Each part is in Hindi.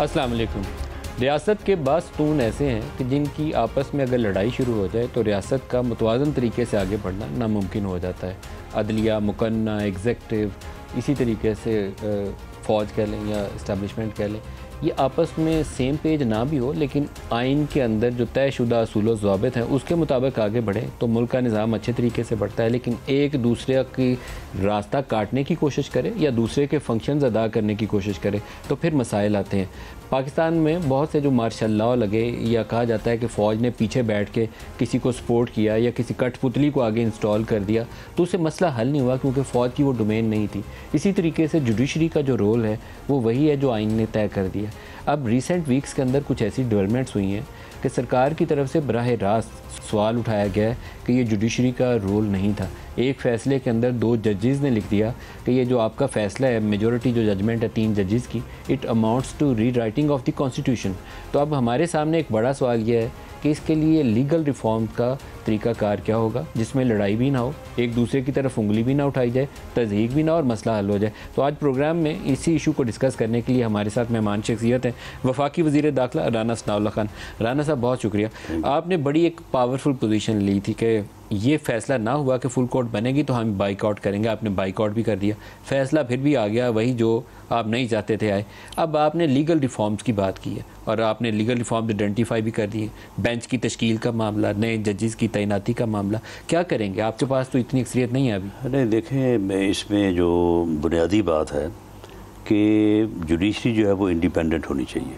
अस्सलाम वालेकुम। रियासत के बास्तून ऐसे हैं कि जिनकी आपस में अगर लड़ाई शुरू हो जाए तो रियासत का मुतवाज़न तरीके से आगे बढ़ना नामुमकिन हो जाता है। अदलिया, मुकन्ना, एग्जेक्टिव, इसी तरीके से फ़ौज कह लें या इस्टेब्लिशमेंट कह लें, ये आपस में सेम पेज ना भी हो, लेकिन आइन के अंदर जो तयशुदा असूल व ज़वाबित हैं उसके मुताबिक आगे बढ़े तो मुल्क का निज़ाम अच्छे तरीके से बढ़ता है। लेकिन एक दूसरे की रास्ता काटने की कोशिश करे या दूसरे के फंक्शंस अदा करने की कोशिश करे तो फिर मसाइल आते हैं। पाकिस्तान में बहुत से जो मार्शल लॉ लगे या कहा जाता है कि फ़ौज ने पीछे बैठ के किसी को सपोर्ट किया या किसी कठपुतली को आगे इंस्टॉल कर दिया तो उससे मसला हल नहीं हुआ, क्योंकि फ़ौज की वो डोमेन नहीं थी। इसी तरीके से जुडिशरी का जो रोल है वो वही है जो आइन ने तय कर दिया। अब रिसेंट वीक्स के अंदर कुछ ऐसी डेवलपमेंट्स हुई हैं कि सरकार की तरफ से बराह रास्त सवाल उठाया गया है कि ये जुडिशरी का रोल नहीं था। एक फ़ैसले के अंदर 2 जजेस ने लिख दिया कि ये जो आपका फ़ैसला है, मेजॉरिटी जो जजमेंट है 3 जजेस की, it amounts to rewriting of the constitution. तो अब हमारे सामने एक बड़ा सवाल ये है कि इसके लिए लीगल रिफॉर्म का तरीक़ाकार क्या होगा जिसमें लड़ाई भी ना हो, एक दूसरे की तरफ उंगली भी ना उठाई जाए, तज़हीक भी ना और मसला हल हो जाए। तो आज प्रोग्राम में इसी इशू को डिस्कस करने के लिए हमारे साथ मेहमान शख्सियत हैं वफाकी वज़ीर दाखिला राना सनाउल्लाह खान। राना साहब बहुत शुक्रिया, आपने बड़ी एक पावरफुल पोजीशन ली थी कि ये फ़ैसला ना हुआ कि फुल कोर्ट बनेगी तो हम बाइकआउट करेंगे। आपने बाइकआउट भी कर दिया, फ़ैसला फिर भी आ गया वही जो आप नहीं चाहते थे आए। अब आपने लीगल रिफॉर्म्स की बात की है और आपने लीगल रिफॉर्म्स आइडेंटिफाई भी कर दिए, बेंच की तश्कील का मामला, नए जजेस की तैनाती का मामला, क्या करेंगे? आपके पास तो इतनी अक्सरियत नहीं है अभी। नहीं, देखें, मैं इसमें जो बुनियादी बात है कि जुडिशरी जो है वो इंडिपेंडेंट होनी चाहिए।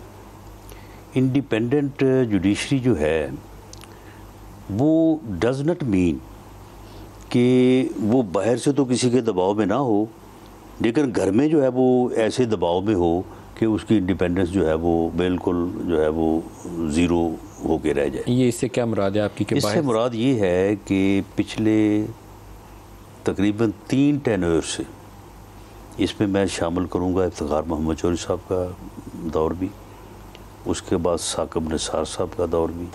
इंडिपेंडेंट जुडिशरी जो है वो डज़ नॉट मीन कि वो बाहर से तो किसी के दबाव में ना हो, लेकिन घर में जो है वो ऐसे दबाव में हो कि उसकी इंडिपेंडेंस जो है वो बिल्कुल जो है वो ज़ीरो हो के रह जाए। ये इससे क्या मुराद है आपकी? इससे मुराद ये है कि पिछले तकरीबन 3 टेन्योर से, इसमें मैं शामिल करूँगा इफ्तिखार मोहम्मद चौधरी साहब का दौर भी, उसके बाद साकिब निसार साहब का दौर भी,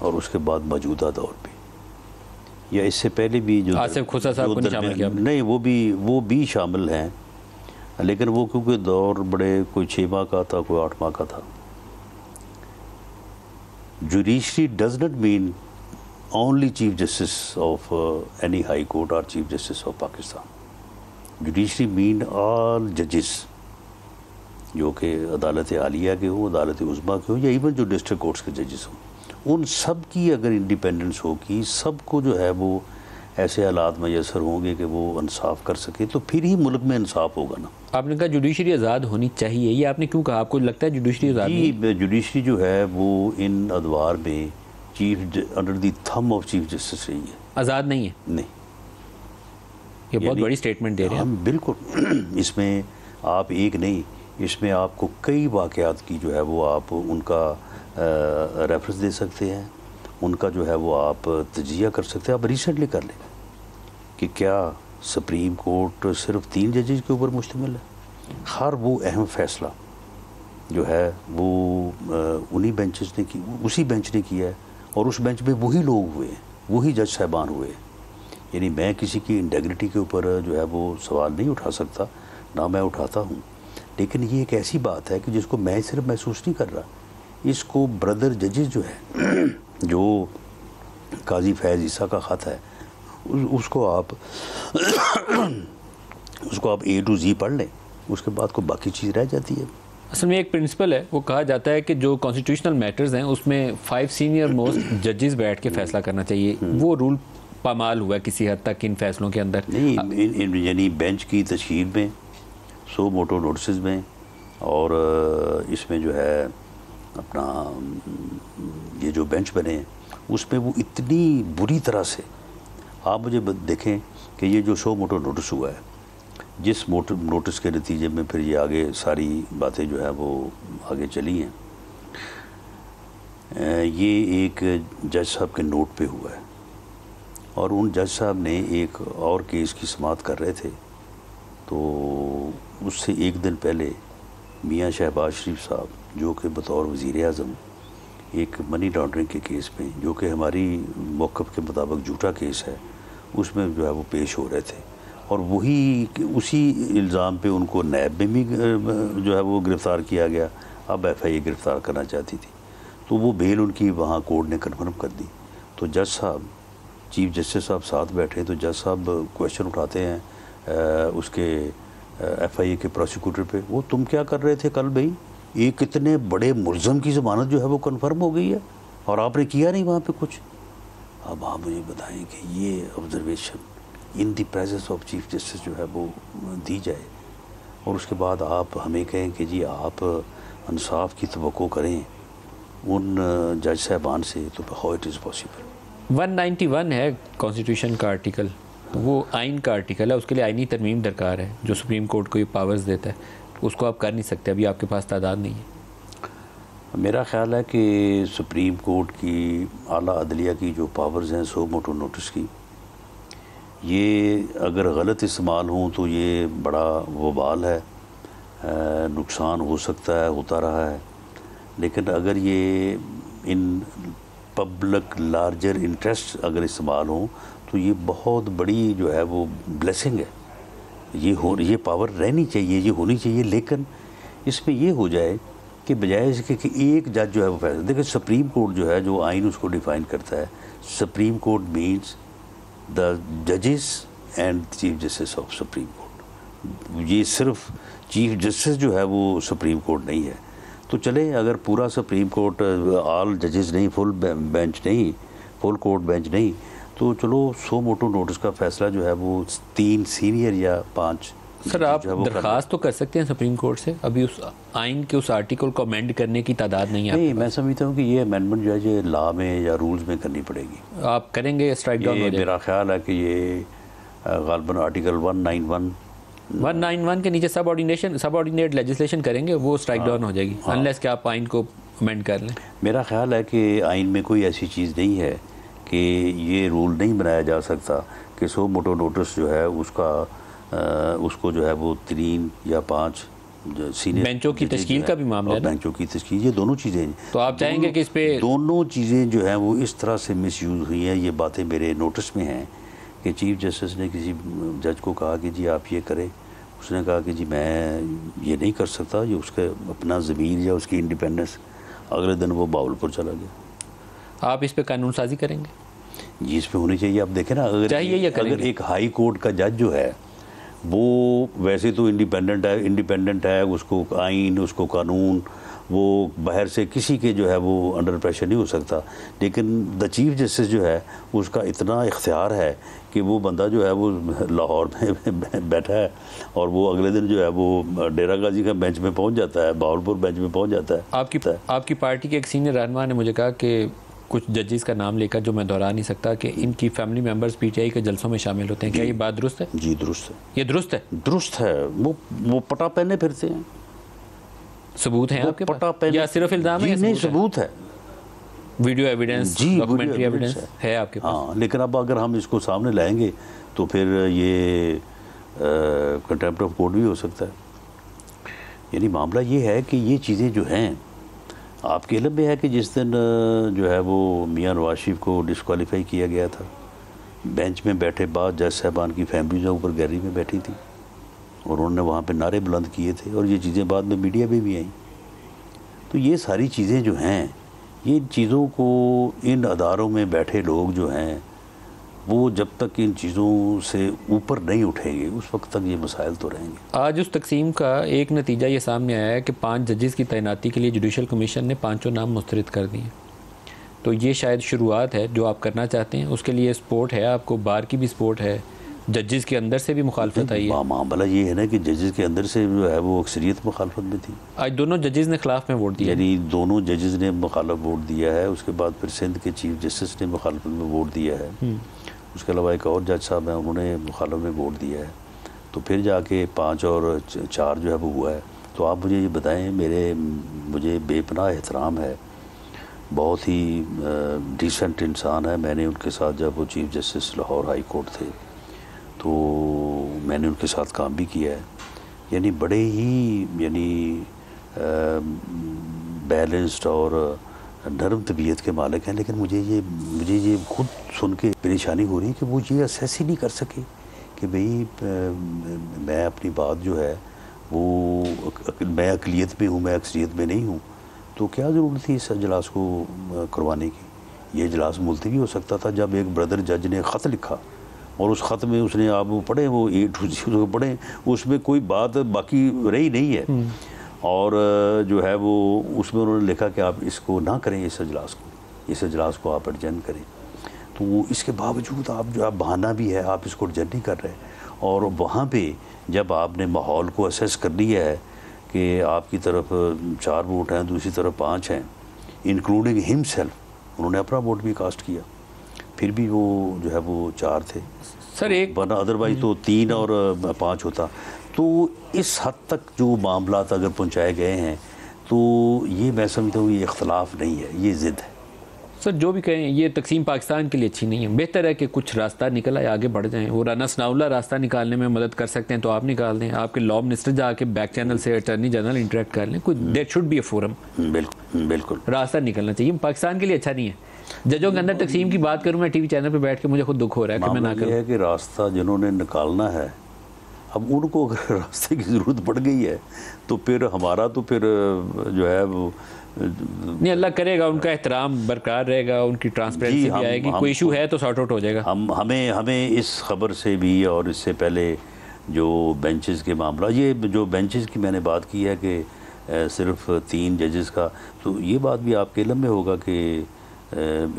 और उसके बाद मौजूदा दौर भी, या इससे पहले भी जो आसिफ खुसा साहब को नहीं शामिल किया? नहीं, वो भी शामिल हैं, लेकिन वो क्योंकि दौर बड़े, कोई 6 माह का था, कोई 8 माह का था। Judiciary does not mean only chief justice of any high court और chief justice of Pakistan. Judiciary mean all जजेस, जो कि अदालत आलिया के हों, अदालत उज़्मा के हों, या इवन जो डिस्ट्रिक्ट कोर्ट्स के जजेस हों, उन सब की अगर इंडिपेंडेंस होगी, सबको जो है वो ऐसे हालात मैसर होंगे कि वो इंसाफ कर सके, तो फिर ही मुल्क में इंसाफ होगा ना। आपने कहा जुडिशरी आज़ाद होनी चाहिए, ये आपने क्यों कहा? आपको लगता है जुडिशरी आज़ाद नहीं? जी, जुडिशरी जो है वो इन अदवार में chief under the thumb of chief justice रही है, आज़ाद नहीं है। नहीं, ये बहुत बड़ी स्टेटमेंट दे रहे हैं हम। बिल्कुल, इसमें आप एक नहीं, इसमें आपको कई वाक़यात की जो है वो आप उनका रेफरेंस दे सकते हैं, उनका जो है वो आप तजिया कर सकते हैं। आप रिसेंटली कर लें कि क्या सुप्रीम कोर्ट सिर्फ 3 जजेस के ऊपर मुश्तमिल है? हर वो अहम फ़ैसला जो है वो उन्हीं बेंचेस ने की, उसी बेंच ने किया है, और उस बेंच में वही लोग हुए हैं, वही जज साहबान हुए हैं। यानी मैं किसी की इंटेग्रिटी के ऊपर जो है वो सवाल नहीं उठा सकता, ना मैं उठाता हूँ, लेकिन ये एक ऐसी बात है कि जिसको मैं सिर्फ महसूस नहीं कर रहा, इसको ब्रदर जजेस जो है जो काजी फैज़ ईसा का ख़त है उसको आप A to Z पढ़ लें, उसके बाद को बाकी चीज़ रह जाती है। असल में एक प्रिंसिपल है, वो कहा जाता है कि जो कॉन्स्टिट्यूशनल मैटर्स हैं उसमें 5 सीनियर मोस्ट जजेस बैठ के फैसला करना चाहिए। वो रूल पामाल हुआ किसी हद तक इन फैसलों के अंदर। नहीं, यानी बेंच की तश्कील में, सो मोटो नोटिस में, और इसमें जो है अपना ये जो बेंच बने हैं उसमें वो इतनी बुरी तरह से, आप मुझे देखें कि ये जो सो मोटो नोटिस हुआ है, जिस नोटिस के नतीजे में फिर ये आगे सारी बातें जो है वो आगे चली हैं, ये एक जज साहब के नोट पे हुआ है, और उन जज साहब ने एक और केस की समाअत कर रहे थे, तो उससे एक दिन पहले मियाँ शहबाज शरीफ साहब, जो कि बतौर वज़ीर आज़म एक मनी लॉन्ड्रिंग के केस में, जो कि हमारी मौक़िफ़ के मुताबिक झूठा केस है, उसमें जो है वो पेश हो रहे थे, और वही उसी इल्ज़ाम पे उनको नैब में भी जो है वो गिरफ़्तार किया गया, अब FIA गिरफ़्तार करना चाहती थी, तो वो बेल उनकी वहाँ कोर्ट ने कन्फर्म कर दी। तो जज साहब, चीफ जस्टिस साहब साथ बैठे, तो जज साहब क्वेश्चन उठाते हैं उसके FIA के प्रोसिक्यूटर पे, वो तुम क्या कर रहे थे कल भाई, ये कितने बड़े मुलज़म की ज़मानत जो है वो कन्फर्म हो गई है और आपने किया नहीं वहाँ पे कुछ। अब आप मुझे बताएं कि ये observation in the presence of chief justice जो है वो दी जाए और उसके बाद आप हमें कहें कि जी आप इंसाफ की तवक्को करें उन जज साहबान से, तो हाउ इट इज़ पॉसिबल। 191 है कॉन्स्टिट्यूशन का आर्टिकल, वो आइन का आर्टिकल है, उसके लिए आइनी तरमीम दरकार है जो सुप्रीम कोर्ट को ये पावर्स देता है, उसको आप कर नहीं सकते, अभी आपके पास तादाद नहीं है। मेरा ख़्याल है कि सुप्रीम कोर्ट की आला अदलिया की जो पावर्स हैं सो मोटो नोटिस की, ये अगर गलत इस्तेमाल हों तो ये बड़ा वबाल है, नुकसान हो सकता है, होता रहा है। लेकिन अगर ये इन पब्लिक लार्जर इंटरेस्ट अगर इस्तेमाल हों तो ये बहुत बड़ी जो है वो ब्लेसिंग है। ये पावर रहनी चाहिए, ये होनी चाहिए। लेकिन इसमें ये हो जाए कि बजाय इसके कि एक जज जो है वो फैसला, देखिए सुप्रीम कोर्ट जो है जो आइन उसको डिफ़ाइन करता है, सुप्रीम कोर्ट मीन्स द जजेस and chief justice of supreme court. ये सिर्फ चीफ जस्टिस जो है वो सुप्रीम कोर्ट नहीं है। तो चले अगर पूरा सुप्रीम कोर्ट ऑल जजेस नहीं, फुल बेंच नहीं, फुल कोर्ट बेंच नहीं, तो चलो सो मोटो नोटिस का फैसला जो है वो 3 सीनियर या 5। सर आप दरख्वास्त तो कर सकते हैं सुप्रीम कोर्ट से, अभी उस आइन के उस आर्टिकल को अमेंड करने की तादाद नहीं है। नहीं, मैं समझता हूँ कि ये अमेंडमेंट जो है ये लॉ में या रूल्स में करनी पड़ेगी। आप करेंगे, स्ट्राइक डाउन हो जाएगा? मेरा ख्याल है कि ये गालबन आर्टिकल 191 के नीचे सबऑर्डिनेट लेजिस्लेशन करेंगे, वो स्ट्राइक डाउन हो जाएगी अनलेस कि आप आइन को अमेंड कर लें। मेरा ख्याल है कि आइन में कोई ऐसी चीज़ नहीं है कि ये रूल नहीं बनाया जा सकता कि सो मोटो नोटिस जो है उसको जो है वो 3 या 5 सीनियर बेंचों की तश्कील का भी मामला है, बेंचों की तश्कील, ये दोनों चीज़ें। तो आप चाहेंगे कि इस पे दोनों चीज़ें जो हैं वो इस तरह से मिसयूज़ हुई हैं। ये बातें मेरे नोटिस में हैं कि चीफ जस्टिस ने किसी जज को कहा कि जी आप ये करें, उसने कहा कि जी मैं ये नहीं कर सकता, ये उसका अपना ज़मीर या उसकी इंडिपेंडेंस। अगले दिन वो बावलपुर चला गया। आप इस पे कानून साजी करेंगे? जी, इस पे होनी चाहिए। आप देखें ना, अगर एक हाई कोर्ट का जज जो है वो वैसे तो इंडिपेंडेंट है, उसको आइन, उसको कानून, वो बाहर से किसी के जो है वो अंडर प्रेशर नहीं हो सकता। लेकिन द चीफ जस्टिस जो है उसका इतना इख्तियार है कि वो बंदा जो है वो लाहौर में बैठा है और वो अगले दिन जो है वो डेरा गाजी का बेंच में पहुंच जाता है, बावलपुर बेंच में पहुंच जाता है। आपकी पार्टी के एक सीनियर रहनुमा ने मुझे कहा कि कुछ जजेस का नाम लेकर, जो मैं दोहरा नहीं सकता, कि इनकी फैमिली मेंबर्स PTI के जलसों में शामिल होते हैं। क्या ये बात दुरुस्त है? जी दुरुस्त है। ये दुरुस्त है? दुरुस्त है। वो पटा पहने फिरते हैं। सबूत हैं आपके पास या सिर्फ इल्जाम है? नहीं, सबूत है, वीडियो एविडेंस, डॉक्यूमेंट्री एविडेंस है आपके पास? हाँ, लेकिन अब अगर हम इसको सामने लाएंगे तो फिर ये कंटेम्प्ट ऑफ कोर्ट भी हो सकता है। यानी मामला ये है कि ये चीज़ें जो हैं, आपके इल्म में है कि जिस दिन जो है वो मियां नवाज शरीफ को डिस्क्वालीफाई किया गया था, बेंच में बैठे बाद जज साहबान की फैमिली जो ऊपर गैलरी में बैठी थी और उन्होंने वहाँ पे नारे बुलंद किए थे और ये चीज़ें बाद में मीडिया में भी आई। तो ये सारी चीज़ें जो हैं, ये चीज़ों को इन अदारों में बैठे लोग जो हैं वो जब तक इन चीज़ों से ऊपर नहीं उठेंगे उस वक्त तक ये मसाइल तो रहेंगे। आज उस तकसीम का एक नतीजा ये सामने आया है कि 5 जजेस की तैनाती के लिए जुडिशल कमीशन ने 5 नाम मुस्तरद कर दिए। तो ये शायद शुरुआत है जो आप करना चाहते हैं, उसके लिए सपोर्ट है आपको, बार की भी सपोर्ट है, जजेस के अंदर से भी मुखालफत आई है। मामला ये है ना कि जजेस के अंदर से जो है वो अक्सरियत मुखालफत में थी। आज दोनों जजेस ने खिलाफ में वोट दिया, यानी दोनों जजेस ने मुखालफ वोट दिया है। उसके बाद फिर सिंध के चीफ जस्टिस ने मुखालफत में वोट दिया है। उसके अलावा एक और जज साहब हैं, उन्होंने मुखालफ में वोट दिया है। तो फिर जाके 5 और 4 जो है वो हुआ है। तो आप मुझे ये बताएं, मुझे बेपनाह एहतराम है, बहुत ही डिसेंट इंसान है। मैंने उनके साथ, जब वो chief justice Lahore high court थे, तो मैंने उनके साथ काम भी किया है। यानी बड़े ही बैलेंस्ड और नरम तबीयत के मालिक हैं। लेकिन मुझे ये खुद सुन के परेशानी हो रही है कि वो ये असेस ही नहीं कर सके कि भाई मैं अपनी बात जो है वो मैं अक़लियत में हूँ, मैं अक्सरियत में नहीं हूँ, तो क्या ज़रूरत थी इस इजलास को करवाने की। ये इजलास मुलतवी हो सकता था जब एक ब्रदर जज ने ख़त लिखा और उस ख़त में उसने, आप वो पढ़ें, वो A to Z पढ़ें, उसमें कोई बात बाकी रही नहीं है। और जो है वो उसमें उन्होंने लिखा कि आप इसको ना करें, इस इजलास को आप एडजर्न करें। तो इसके बावजूद आप जो, आप बहाना भी है, आप इसको एडजर्न नहीं कर रहे। और वहाँ पे जब आपने माहौल को असेस कर लिया है कि आपकी तरफ 4 वोट हैं, दूसरी तरफ 5 हैं, इंक्लूडिंग हिमसेल्फ, उन्होंने अपना वोट भी कास्ट किया, फिर भी वो जो है वो 4 थे सर, एक वरना अदरवाइज तो 3 और 5 होता। तो इस हद तक जो मामला अगर पहुँचाए गए हैं, तो ये मैं समझता हूँ ये इख्तलाफ नहीं है, ये ज़िद है। सर जो भी कहें, ये तकसीम पाकिस्तान के लिए अच्छी नहीं है। बेहतर है कि कुछ रास्ता निकल आए, आगे बढ़ जाएं। वो राना सनाउल्लाह रास्ता निकालने में मदद कर सकते हैं तो आप निकाल दें। आपके लॉ मिनिस्टर जाके बैक चैनल से अटर्नी जनरल इंटरेक्ट कर लें। कोई there should be a forum. बिल्कुल रास्ता निकलना चाहिए। पाकिस्तान के लिए अच्छा नहीं है। जजों के अंदर तकसीम की बात करूँ मैं टीवी चैनल पर बैठ के, मुझे खुद दुख हो रहा है कि मैं ना करूँ। है कि रास्ता जिन्होंने निकालना है, अब उनको अगर रास्ते की ज़रूरत पड़ गई है तो फिर हमारा तो फिर जो है वो नहीं, अल्लाह करेगा उनका एहतराम बरकरार रहेगा, उनकी ट्रांसपेरेंसी भी आएगी। कोई इशू है तो सॉर्ट आउट हो जाएगा। हमें इस खबर से भी और इससे पहले जो बेंचेस के मामला, ये जो बेंचेस की मैंने बात की है कि सिर्फ 3 जजेस का, तो ये बात भी आपके इल्म में होगा कि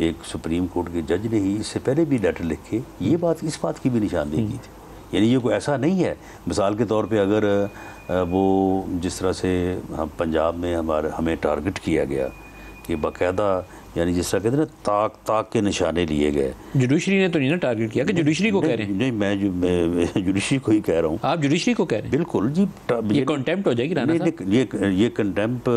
एक सुप्रीम कोर्ट के जज ने ही इससे पहले भी लेटर लिख के ये बात, इस बात की भी निशानदेही की थी। यानी ये कोई ऐसा नहीं है, मिसाल के तौर पे अगर वो जिस तरह से हम पंजाब में हमें टारगेट किया गया कि बाकायदा, यानी जिस तरह कहते हैं ना, ताक के निशाने लिए गए। जुडिशरी ने तो नहीं ना टारगेट किया कि जुडिशरी को कह रहे हैं? नहीं, मैं जुडिशरी को ही कह रहा हूँ। आप जुडिशरी को कह रहे हैं? बिल्कुल जी। ये कंटेम्प्ट हो जाएगी राना साहब। ये कंटेम्प्ट,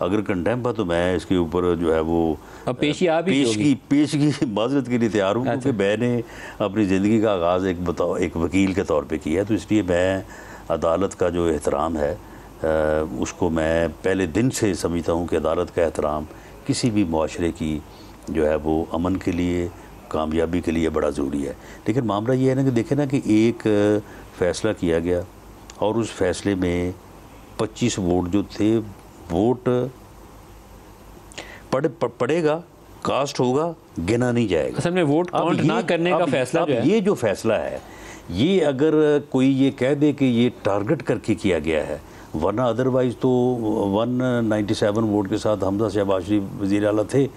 अगर कंटेम्प्ट है तो मैं इसके ऊपर जो है वो पेशगी माजरत के लिए तैयार हूँ, क्योंकि मैंने अपनी ज़िंदगी का आगाज़ एक वकील के तौर पर किया है। तो इसलिए मैं अदालत का जो एहतराम है उसको मैं पहले दिन से समझता हूँ कि अदालत का एहतराम किसी भी मुआशरे की जो है वो अमन के लिए, कामयाबी के लिए बड़ा ज़रूरी है। लेकिन मामला ये है ना कि देखें ना कि एक फ़ैसला किया गया और उस फैसले में 25 वोट जो थे, वोट पड़ेगा, कास्ट होगा, गिना नहीं जाएगा। असल में वोट काउंट ना करने का फैसला जो है, ये जो फैसला है, ये अगर कोई ये कह दे कि ये टारगेट करके किया गया है, वरना अदरवाइज़ तो 197 वोट के साथ हमजा शहबाज शरीफ वज़ीर आला थे,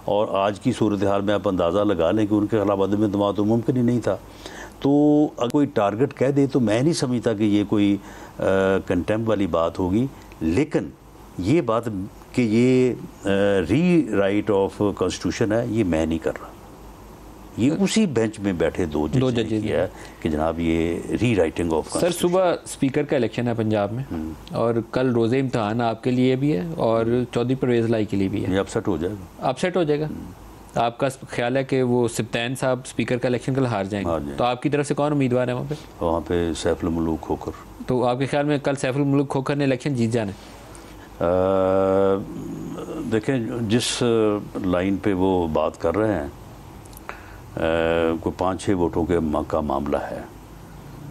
और आज की सूरत हाल में आप अंदाज़ा लगा लें कि उनके खिलाफ अदम एतमाद तो मुमकिन ही नहीं था। तो अगर कोई टारगेट कह दे तो मैं नहीं समझता कि ये कोई कंटेम्प्ट वाली बात होगी। लेकिन ये बात कि ये री राइट ऑफ कॉन्स्टिट्यूशन है, ये मैं नहीं कर रहा। ये उसी बेंच में बैठे दो जजेस ने किया है कि जनाब ये री राइटिंग ऑफ। सर सुबह स्पीकर का इलेक्शन है पंजाब में, और कल रोज़े इम्तहान आपके लिए भी है और चौधरी परवेज़ लाई के लिए भी है। ये अपसेट हो जाएगा। अपसेट हो जाएगा। आपका ख्याल है कि वो सिब्तैन साहब स्पीकर का इलेक्शन कल हार जाएंगे, तो आपकी तरफ से कौन उम्मीदवार है वहाँ पे? वहाँ पे सैफुल मुल्क खोखर। तो आपके ख्याल में कल सैफुल मुल्क खोखर ने इलेक्शन जीत जाना है? देखें, जिस लाइन पे वो बात कर रहे हैं, कोई 5-6 वोटों के का मामला है,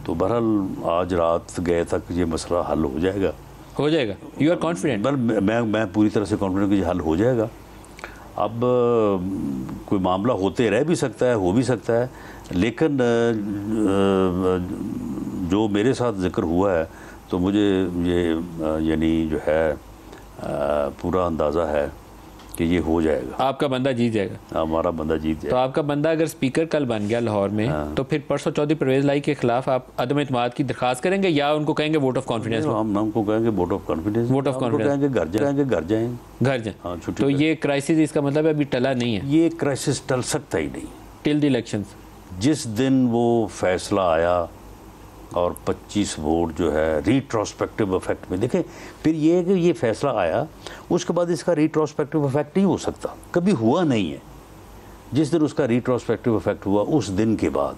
तो बहरहाल आज रात गए तक ये मसला हल हो जाएगा। हो जाएगा? You are confident? मैं पूरी तरह से कॉन्फिडेंट कि ये हल हो जाएगा। अब कोई मामला होते रह भी सकता है, हो भी सकता है, लेकिन जो मेरे साथ जिक्र हुआ है तो मुझे ये यानी जो है पूरा अंदाज़ा है कि ये हो जाएगा। आपका बंदा जीत जाएगा? हमारा बंदा जीत जाएगा। तो आपका बंदा अगर स्पीकर कल बन गया लाहौर में, तो फिर परसों चौधरी परवेज़ लाई के खिलाफ आप अदम एतमाद की दरखास्त करेंगे या उनको कहेंगे वोट ऑफ कॉन्फिडेंस? हम उनको कहेंगे vote of confidence. Vote of confidence कहेंगे घर जाएं। हाँ, तो ये क्राइसिस, इसका मतलब है अभी टला नहीं है? ये क्राइसिस टल सकता ही नहीं टिल द इलेक्शंस। जिस दिन वो फैसला आया और 25 वोट जो है रिट्रोस्पेक्टिव इफेक्ट में, देखें फिर ये है कि ये फैसला आया, उसके बाद इसका रिट्रोस्पेक्टिव इफेक्ट नहीं हो सकता, कभी हुआ नहीं है। जिस दिन उसका रिट्रोस्पेक्टिव इफेक्ट हुआ उस दिन के बाद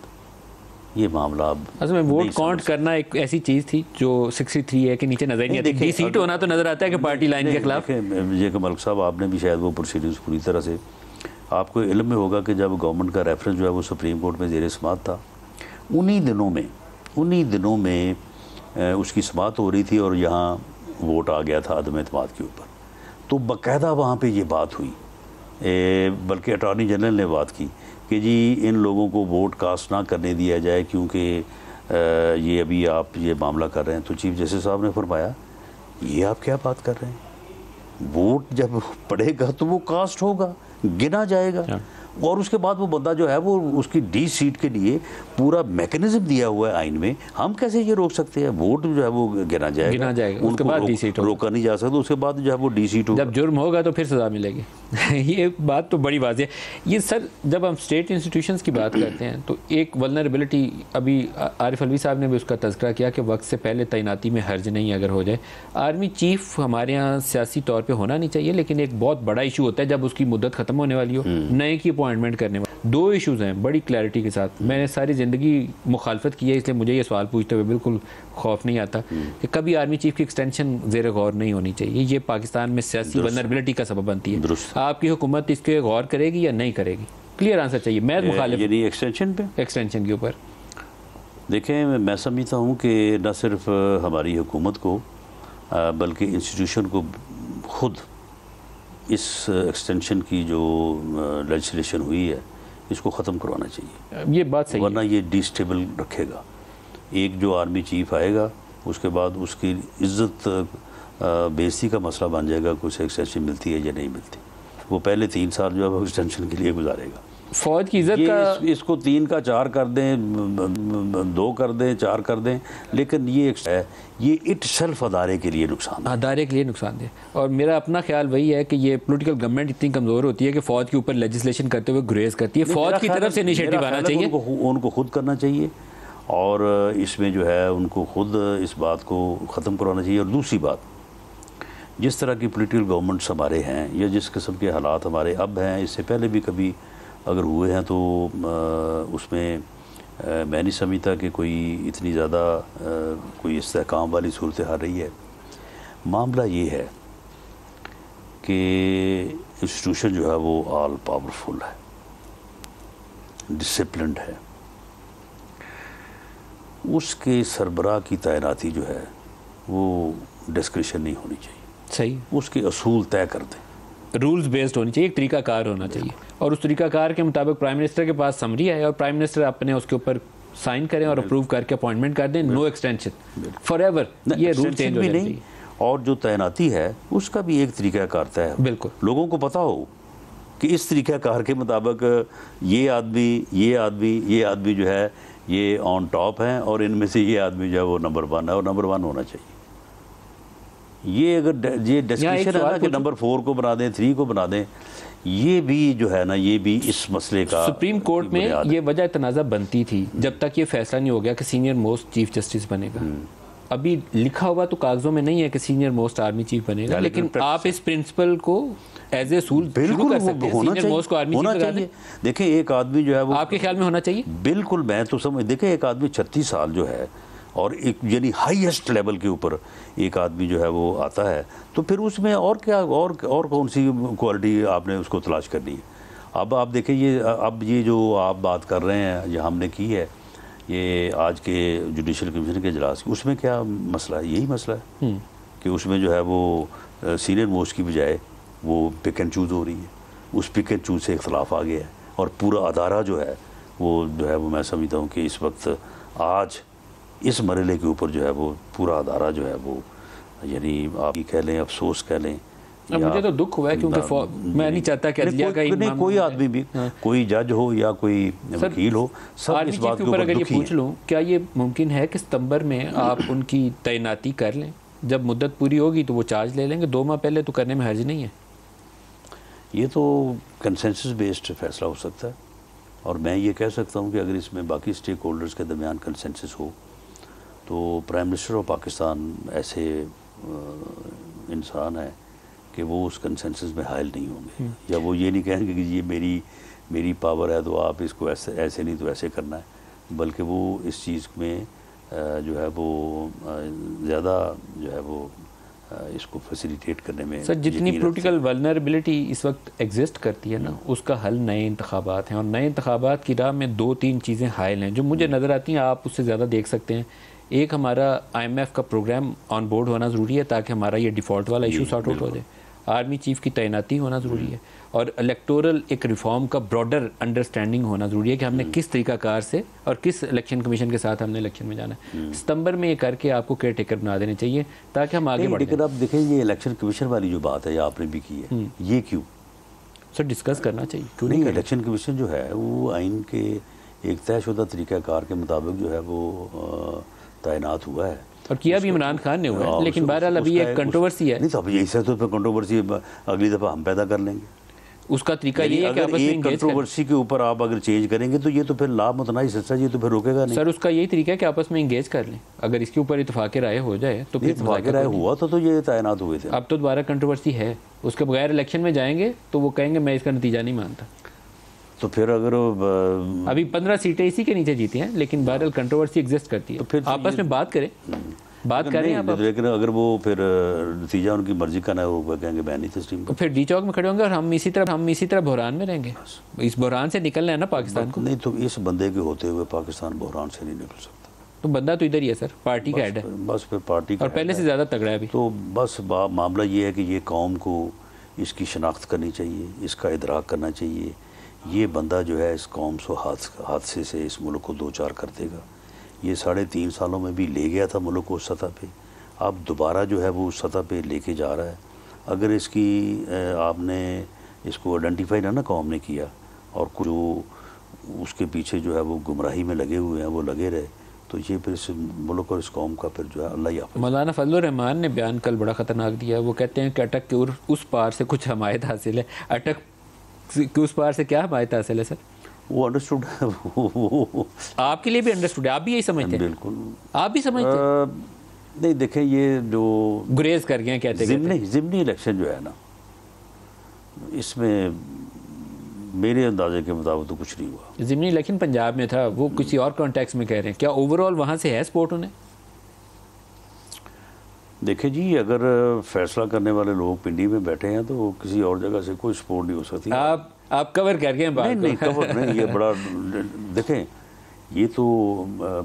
ये मामला अब असल में वोट काउंट करना एक ऐसी चीज़ थी जो 63 है कि नीचे नजर नहीं आती। सीट होना तो नजर आता है कि पार्टी लाइन के खिलाफ। ये कि मलिक साहब, आपने भी शायद वो प्रोसीडिंग्स पूरी तरह से, आपको इल्म में होगा कि जब गवर्नमेंट का रेफरेंस जो है वो सुप्रीम कोर्ट में ज़ेर समाअत था, उन्हीं दिनों में उसकी समाअत हो रही थी और यहाँ वोट आ गया था अदम एतमाद के ऊपर, तो बाकायदा वहाँ पे ये बात हुई, बल्कि अटॉर्नी जनरल ने बात की कि जी इन लोगों को वोट कास्ट ना करने दिया जाए क्योंकि ये अभी आप ये मामला कर रहे हैं। तो चीफ जस्टिस साहब ने फरमाया ये आप क्या बात कर रहे हैं, वोट जब पड़ेगा तो वो कास्ट होगा, गिना जाएगा, और उसके बाद वो बंदा जो है वो उसकी डी सीट के लिए पूरा मैकेनिज्म दिया हुआ है आइन में, हम कैसे ये रोक सकते हैं, वोट जो है वो गिना जाएगा, उसके बाद डी सीट रोका नहीं जा सकता, उसके बाद जो है वो डी सीट होगा, जब जुर्म होगा तो फिर सज़ा मिलेगी। ये बात तो बड़ी वाज़ेह है। ये सर जब हम स्टेट इंस्टीट्यूशंस की बात करते हैं तो एक वल्नरेबिलिटी, अभी आरिफ अलवी साहब ने भी उसका तज़किरा किया कि वक्त से पहले तैनाती में हर्ज नहीं अगर हो जाए। आर्मी चीफ हमारे यहाँ सियासी तौर पर होना नहीं चाहिए, लेकिन एक बहुत बड़ा इशू होता है जब उसकी मुद्दत ख़त्म होने वाली हो, नए की अपॉइंटमेंट करने वाले। दो इश्यूज़ हैं बड़ी क्लैरिटी के साथ। मैंने सारी ज़िंदगी मुखालफत की है, इसलिए मुझे ये सवाल पूछते हुए बिल्कुल खौफ नहीं आता कि कभी आर्मी चीफ की एक्सटेंशन ज़ेर गौर नहीं होनी चाहिए। ये पाकिस्तान में सियासी वल्नरेबिलिटी का सबब बनती है। आपकी हुकूमत इसके गौर करेगी या नहीं करेगी? क्लियर आंसर चाहिए। मैं मुखालिफ एक्सटेंशन के ऊपर देखें, मैं समझता हूँ कि न सिर्फ हमारी हुकूमत को बल्कि इंस्टीट्यूशन को खुद इस एक्सटेंशन की जो लेजिस्लेशन हुई है इसको ख़त्म करवाना चाहिए। ये बात सही है, वरना ये डिस्टेबल रखेगा। एक जो आर्मी चीफ आएगा उसके बाद उसकी इज़्ज़त बेइज्जती का मसला बन जाएगा, कुछ एक्सटेंशन मिलती है या नहीं मिलती। वो पहले 3 साल जो है वो एक्सटेंशन के लिए गुजारेगा। फौज की इज्जत का इसको 3 का 4 कर दें, 2 कर दें, 4 कर दें, लेकिन ये इटसेल्फ अदारे के लिए नुकसान दे। और मेरा अपना ख्याल वही है कि ये पॉलिटिकल गवर्नमेंट इतनी कमज़ोर होती है कि फ़ौज के ऊपर लेजिस्लेशन करते हुए गुरेज करती है। फ़ौज की तरफ से इनिशिएटिव आना चाहिए, उनको खुद करना चाहिए, और इसमें जो है उनको खुद इस बात को ख़त्म करवाना चाहिए। और दूसरी बात, जिस तरह की पॉलिटिकल गवर्नमेंट्स हमारे हैं या जिस किस्म के हालात हमारे अब हैं, इससे पहले भी कभी अगर हुए हैं तो उसमें मैं नहीं समझता कि कोई इतनी ज़्यादा कोई इस्तेहकाम वाली सूरत हाल रही है। मामला ये है कि इंस्टीट्यूशन जो है वो ऑल पावरफुल है, डिसिप्लिन्ड है, उसके सरबराह की तैनाती जो है वो डिस्क्रिशन नहीं होनी चाहिए। सही, उसके असूल तय कर दें, रूल्स बेस्ड होनी चाहिए, एक तरीकाकार होना चाहिए, और उस तरीकाकार के मुताबिक प्राइम मिनिस्टर के पास समरी है और प्राइम मिनिस्टर अपने उसके ऊपर साइन करें और अप्रूव करके अपॉइंटमेंट कर दें। नो एक्सटेंशन फॉरएवर, ये रूल चेंज होने चाहिए। और जो तैनाती है उसका भी एक तरीकाकार तय है, बिल्कुल लोगों को पता हो कि इस तरीकाकार के मुताबिक ये आदमी जो है ये ऑन टॉप है और इनमें से ये आदमी जो है वो नंबर 1 है और नंबर 1 होना चाहिए। ये अगर ये डिस्कशन है ना कि नंबर 4 को बना दें, 3 को बना दें, ये भी जो है ना ये भी इस मसले का सुप्रीम कोर्ट में ये वजह तनाज़ा बनती थी जब तक ये फैसला नहीं हो गया कि सीनियर मोस्ट चीफ जस्टिस बनेगा। अभी लिखा हुआ तो कागजों में नहीं है कि सीनियर मोस्ट आर्मी चीफ बनेगा, लेकिन आप इस प्रिंसिपल को एज ए सूल शुरू कर सकते हैं। सीनियर मोस्ट को आर्मी चीफ चाहिए। देखें एक आदमी जो है वो आपके ख्याल में होना चाहिए? बिल्कुल, मैं तो समझ, देखें एक आदमी 36 साल जो है और एक यानी हाईएस्ट लेवल के ऊपर एक आदमी जो है वो आता है, तो फिर उसमें और क्या और कौन सी क्वालिटी आपने उसको तलाश करनी है। अब आप देखें ये जो आप बात कर रहे हैं जो हमने की है ये आज के जुडिशल कमीशन के इजलास की, उसमें क्या मसला है? यही मसला है कि उसमें जो है वो सीनियर मोस्ट की बजाय वो पिक एंड चूज़ हो रही है, उस पिक एंड चूज़ से इख्तलाफ आ गया है और पूरा अदारा जो है वो मैं समझता हूँ कि इस वक्त आज इस मरहले के ऊपर जो है वो पूरा अदारा जो है वो यानी आप कह लें, अफसोस कह लें। मुझे तो दुख हुआ है क्योंकि मैं नहीं चाहता कि अदलिया का कोई आदमी भी, कोई जज हो या कोई वकील हो, सब इस बात के ऊपर अगर ये पूछ लूँ, क्या ये मुमकिन है कि सितंबर में आप उनकी तैनाती कर लें? जब मुद्दत पूरी होगी तो वो चार्ज ले लेंगे, 2 माह पहले तो करने में हर्ज नहीं है। ये तो कंसेंसस बेस्ड फैसला हो सकता है और मैं ये कह सकता हूँ कि अगर इसमें बाकी स्टेक होल्डर्स के दरमियान कंसेंसस हो तो प्राइम मिनिस्टर ऑफ पाकिस्तान ऐसे इंसान है कि वो उस कंसेंसस में हायल नहीं होंगे या वो ये नहीं कहेंगे कि ये मेरी पावर है तो आप इसको ऐसे नहीं तो ऐसे करना है, बल्कि वो इस चीज़ में जो है वो ज़्यादा जो है वो इसको फैसिलिटेट करने में। सर जितनी पॉलिटिकल वल्नरेबिलिटी इस वक्त एग्जिस्ट करती है ना, उसका हल नए इंतखाबात हैं और नए इंतखाबात की राह में 2-3 चीज़ें हायल हैं जो मुझे नज़र आती हैं, आप उससे ज़्यादा देख सकते हैं। एक हमारा IMF का प्रोग्राम ऑन बोर्ड होना ज़रूरी है ताकि हमारा ये डिफ़ॉल्ट वाला इशू सॉर्ट आउट हो जाए। आर्मी चीफ की तैनाती होना ज़रूरी है और इलेक्टोरल एक रिफॉर्म का ब्रॉडर अंडरस्टैंडिंग होना ज़रूरी है कि हमने किस तरीक़ाकार से और किस इलेक्शन कमीशन के साथ हमने इलेक्शन में जाना है। सितंबर में ये करके आपको केयर टेकर बना देने चाहिए ताकि हम आगे बढ़ें। लेकिन अब देखें ये इलेक्शन कमीशन वाली जो बात है ये आपने भी की है, ये क्यों सर डिस्कस करना चाहिए? क्यों नहीं? इलेक्शन कमीशन जो है वो आइन के एक तयशुदा तरीक़ाकार के मुताबिक जो है वो तैनात हुआ है और किया भी इमरान खान ने हुआ है, लेकिन बहरहाल अभी एक कंट्रोवर्सी है। नहीं तो अभी ऐसा तो कंट्रोवर्सी अगली दफ़ा हम पैदा कर लेंगे। उसका तरीका ये है कि आपस में कंट्रोवर्सी के ऊपर आप अगर चेंज करेंगे तो ये तो फिर लाभ मुतनाई सिलसिला ये तो फिर रोकेगा नहीं। सर उसका यही तरीका है कि आपस में इंगेज कर लें। अगर इसके ऊपर इत्तेफाक राय हो जाए तो फिर इत्तेफाक राय हुआ तो ये तैनात हुए थे। अब तो दोबारा कंट्रोवर्सी है, उसके बगैर इलेक्शन में जाएंगे तो वो कहेंगे मैं इसका नतीजा नहीं मानता। तो फिर अगर अभी 15 सीटें इसी के नीचे जीती हैं, लेकिन बहरहाल कंट्रोवर्सी एग्जिस्ट करती है। तो फिर आपस में बात करें, बात करें आप। लेकिन अगर वो फिर नतीजा उनकी मर्जी का ना हो कहेंगे मैं नहीं तस्लीम, तो फिर डी चौक में खड़े होंगे और हम इसी तरह बहरान में रहेंगे। इस बहरान से निकलना है ना पाकिस्तान को। नहीं तो इस बंदे के होते हुए पाकिस्तान बहरान से नहीं निकल सकता। तो बंदा तो इधर ही है सर, पार्टी का हेड है। बस फिर पार्टी और पहले से ज़्यादा तगड़ा है अभी। तो बस मामला ये है कि ये कौम को इसकी शनाख्त करनी चाहिए, इसका इदराक करना चाहिए। ये बंदा जो है इस कौम को हादसे से इस मुल्क को दो चार कर देगा। ये 3.5 सालों में भी ले गया था मुल्क को उस सतह पे, अब दोबारा जो है वो उस सतह पे लेके जा रहा है। अगर इसकी आपने इसको आइडेंटिफाई ना कौम ने किया और कुछ उसके पीछे जो है वो गुमराही में लगे हुए हैं वो लगे रहे तो ये फिर इस मुल्क और इस कौम का फिर जो है अल्लाह ही हाफ़िज़। मौलाना फजलुर रहमान ने बयान कल बड़ा ख़तरनाक दिया। वो कहते हैं कि अटक के उस पार से कुछ हमायत हासिल है। अटक के उस पार से क्या हमायत हासिल है सर? वो अंडरस्टूड है, वो आपके लिए भी अंडरस्टूड है, आप भी यही समझते हैं? बिल्कुल आप भी समझते हैं? नहीं देखें ये जो गुरेज कर गए कहते हैं ज़िमनी इलेक्शन जो है ना, इसमें मेरे अंदाजे के मुताबिक तो कुछ नहीं हुआ। ज़िमनी इलेक्शन पंजाब में था, वो किसी और कॉन्टेक्स्ट में कह रहे हैं, क्या ओवरऑल वहाँ से है सपोर्ट उन्हें? देखिए जी, अगर फैसला करने वाले लोग पिंडी में बैठे हैं तो किसी और जगह से कोई सपोर्ट नहीं हो सकती। आप कवर कर गए बात? नहीं कवर नहीं, ये बड़ा देखें ये तो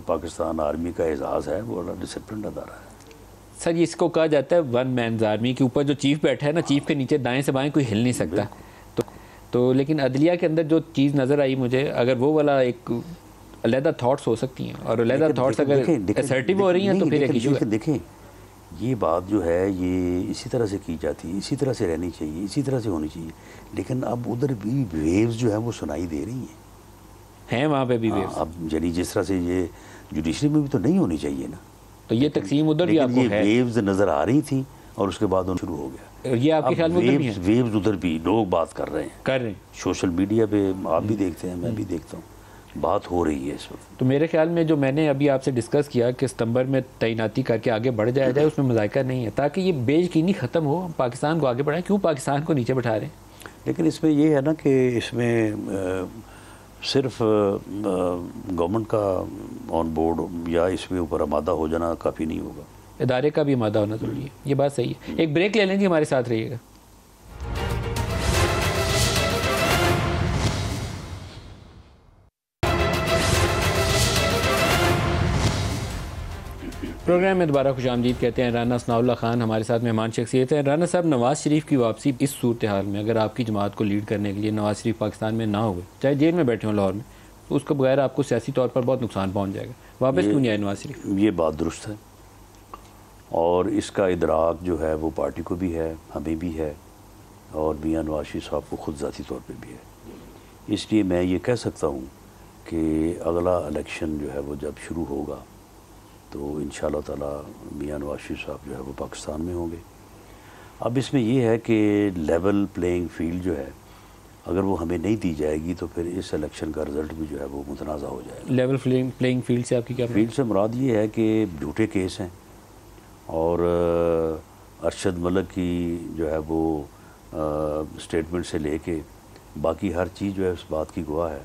पाकिस्तान आर्मी का एजाज़ है, वो बड़ा डिसिप्लिन अदारा है सर। इसको कहा जाता है वन मैन आर्मी के ऊपर जो चीफ बैठा है ना, चीफ के नीचे दाएं से बाएं कोई हिल नहीं सकता। तो लेकिन अदलिया के अंदर जो चीज़ नज़र आई मुझे, अगर वो वाला एक अलहदा थाट्स हो सकती हैं और अलहदा थाट्स अगर असर्टिव हो रही हैं तो फिर एक इशू है। देखें ये बात जो है ये इसी तरह से की जाती है, इसी तरह से रहनी चाहिए, इसी तरह से होनी चाहिए, लेकिन अब उधर भी वेव्स जो है वो सुनाई दे रही हैं वहाँ पे भी वेव्स। अब यानी जिस तरह से ये जुडिशरी में भी तो नहीं होनी चाहिए ना, तो ये तकसीम उधर भी आपको है। वेव्स नज़र आ रही थी और उसके बाद शुरू हो गया। ये आपके ख्याल में वेव्स उधर भी लोग बात कर रहे हैं सोशल मीडिया पे, आप भी देखते हैं, मैं भी देखता हूँ, बात हो रही है इस वक्त। तो मेरे ख्याल में जो मैंने अभी आपसे डिस्कस किया कि सितंबर में तैनाती करके आगे बढ़ जाया जाए, उसमें मज़ायका नहीं है, ताकि ये बेयकीनी ख़त्म हो, पाकिस्तान को आगे बढ़ाएं। क्यों पाकिस्तान को नीचे बैठा रहे हैं? लेकिन इसमें ये है ना कि इसमें सिर्फ गवर्नमेंट का ऑन बोर्ड या इसमें ऊपर आमादा हो जाना काफ़ी नहीं होगा, इदारे का भी आमादा होना ज़रूरी है। ये बात सही है। एक ब्रेक ले लेंगे, हमारे साथ रहिएगा। प्रोग्राम में दोबारा खुशामदीद कहते हैं। राना सनाउल्लाह खान हमारे साथ मेहमान शख्सियत हैं। राना साहब, नवाज़ शरीफ की वापसी इस सूरत हाल में अगर आपकी जमात को लीड करने के लिए नवाज़ शरीफ पाकिस्तान में ना हुए, चाहे जेल में बैठे हों लाहौर में, तो उसके बगैर आपको सियासी तौर पर बहुत नुकसान पहुँच जाएगा। वापस क्यों नहीं आए नवाज़ शरीफ? ये बात दुरुस्त है और इसका इदराक जो है वो पार्टी को भी है, हमें भी है और मियां नवाज़ शरीफ साहब को ख़ुद ज़ाती तौर पर भी है। इसलिए मैं ये कह सकता हूँ कि अगला इलेक्शन जो है वो जब शुरू होगा तो इंशाअल्लाह ताला मियां नवाज़ शरीफ साहब जो है वो पाकिस्तान में होंगे। अब इसमें ये है कि लेवल प्लेइंग फील्ड जो है अगर वो हमें नहीं दी जाएगी तो फिर इस इलेक्शन का रिज़ल्ट भी जो है वो मुतनाज़ा हो जाएगा। लेवल प्लेइंग फील्ड से आपकी क्या? फील्ड से मुराद ये है कि झूठे केस हैं और अरशद मलिक की जो है वो स्टेटमेंट से लेके बाकी हर चीज़ जो है उस बात की गवाह है।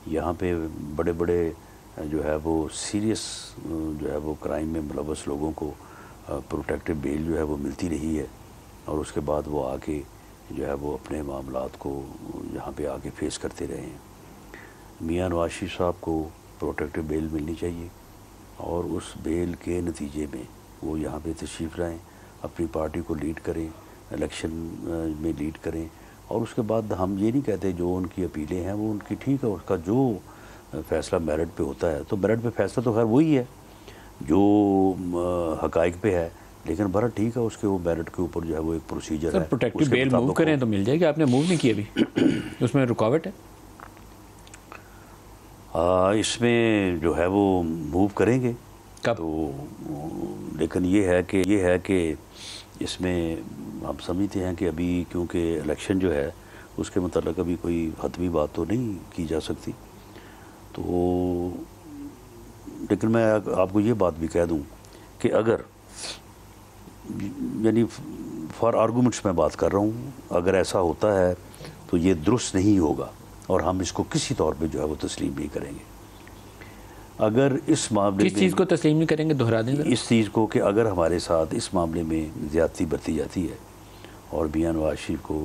यहाँ पे बड़े बड़े जो है वो सीरियस जो है वो क्राइम में मुलव्वस लोगों को प्रोटेक्टिव बेल जो है वो मिलती रही है और उसके बाद वो आके जो है वो अपने मामलात को यहाँ पे आके फेस करते रहे हैं। मियां नवाज़ शरीफ साहब को प्रोटेक्टिव बेल मिलनी चाहिए और उस बेल के नतीजे में वो यहाँ पे तशरीफ़ लाएँ, अपनी पार्टी को लीड करें, इलेक्शन में लीड करें। और उसके बाद हम ये नहीं कहते जो उनकी अपीलें हैं वो उनकी ठीक है, उसका जो फ़ैसला मेरिट पे होता है तो मेरिट पे फ़ैसला तो खैर वही है जो हक़ाइक़ पे है, लेकिन बड़ा ठीक है, उसके वो मेरिट के ऊपर जो है वो एक प्रोसीजर है। प्रोटेक्टिव बेल मूव करें तो मिल जाएगी, आपने मूव नहीं की अभी, उसमें रुकावट है? इसमें जो है वो मूव करेंगे कब? तो लेकिन ये है कि इसमें हम समझते हैं कि अभी क्योंकि इलेक्शन जो है उसके मतलब अभी कोई हतमी बात तो नहीं की जा सकती, तो लेकिन मैं आपको ये बात भी कह दूं कि अगर यानी फॉर आर्गूमेंट्स में बात कर रहा हूँ, अगर ऐसा होता है तो ये दुरुस्त नहीं होगा और हम इसको किसी तौर पे जो है वो तस्लीम नहीं करेंगे। अगर इस मामले में किस चीज़ को तस्लीम नहीं करेंगे, दोहरा दें इस चीज़ को कि अगर हमारे साथ इस मामले में ज़्यादती बरती जाती है और मियां नवाज शरीफ को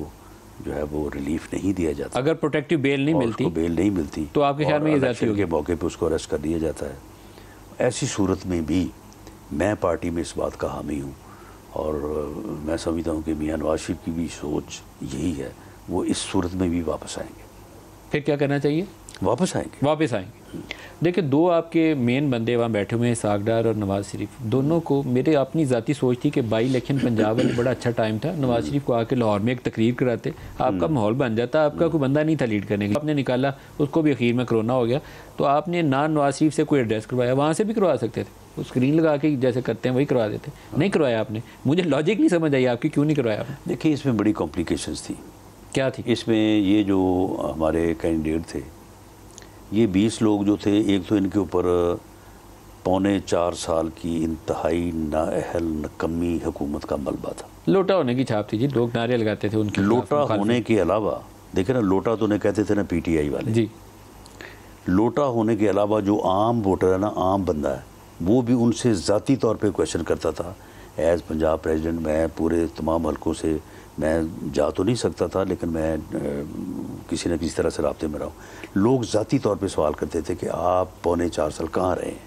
जो है वो रिलीफ नहीं दिया जाता, अगर प्रोटेक्टिव बेल नहीं मिलती, बेल नहीं मिलती तो आपके ख्याल में ये ज़्यादती होगी? के मौके पे उसको अरेस्ट कर दिया जाता है। ऐसी सूरत में भी मैं पार्टी में इस बात का हामी हूँ और मैं समझता हूँ कि मियां नवाज शरीफ की भी सोच यही है, वो इस सूरत में भी वापस आएंगे। फिर क्या करना चाहिए? वापस आएंगे। देखिए, दो आपके मेन बंदे वहाँ बैठे हुए हैं, इसाक डार और नवाज शरीफ। दोनों को मेरे अपनी ज़ाती सोच थी कि बाई इलेक्शन पंजाब में बड़ा अच्छा टाइम था, नवाज शरीफ को आके लाहौर में एक तकरीर कराते, आपका माहौल बन जाता, आपका कोई बंदा नहीं था लीड करने के, आपने निकाला, उसको भी अखीर में कोरोना हो गया, तो आपने ना नवाज शरीफ से कोई एड्रेस करवाया, वहाँ से भी करवा सकते थे, वो स्क्रीन लगा के जैसे करते हैं वही करवा देते, नहीं करवाया आपने। मुझे लॉजिक नहीं समझ आई आपकी, क्यों नहीं करवाया आपने? देखिए, इसमें बड़ी कॉम्प्लिकेशंस थी। क्या थी इसमें? ये जो हमारे कैंडिडेट थे, ये 20 लोग जो थे, एक तो इनके ऊपर 3.25 साल की इंतहाई नाअहल नकम्मी हुकूमत का मलबा था। लोटा होने की छाप थी जी, लोग नारे लगाते थे उनके। लोटा होने के अलावा देखे ना, लोटा तो उन्हें कहते थे ना PTI वाले जी, लोटा होने के अलावा जो आम वोटर है ना, आम बंदा है, वो भी उनसे ज़ाती तौर पे क्वेश्चन करता था। एज़ पंजाब प्रेसिडेंट मैं पूरे तमाम हलकों से मैं जा तो नहीं सकता था, लेकिन मैं किसी न किसी तरह से राब्ते में रहा हूँ। लोग ज़ाती तौर पे सवाल करते थे कि आप 3.25 साल कहाँ रहे हैं,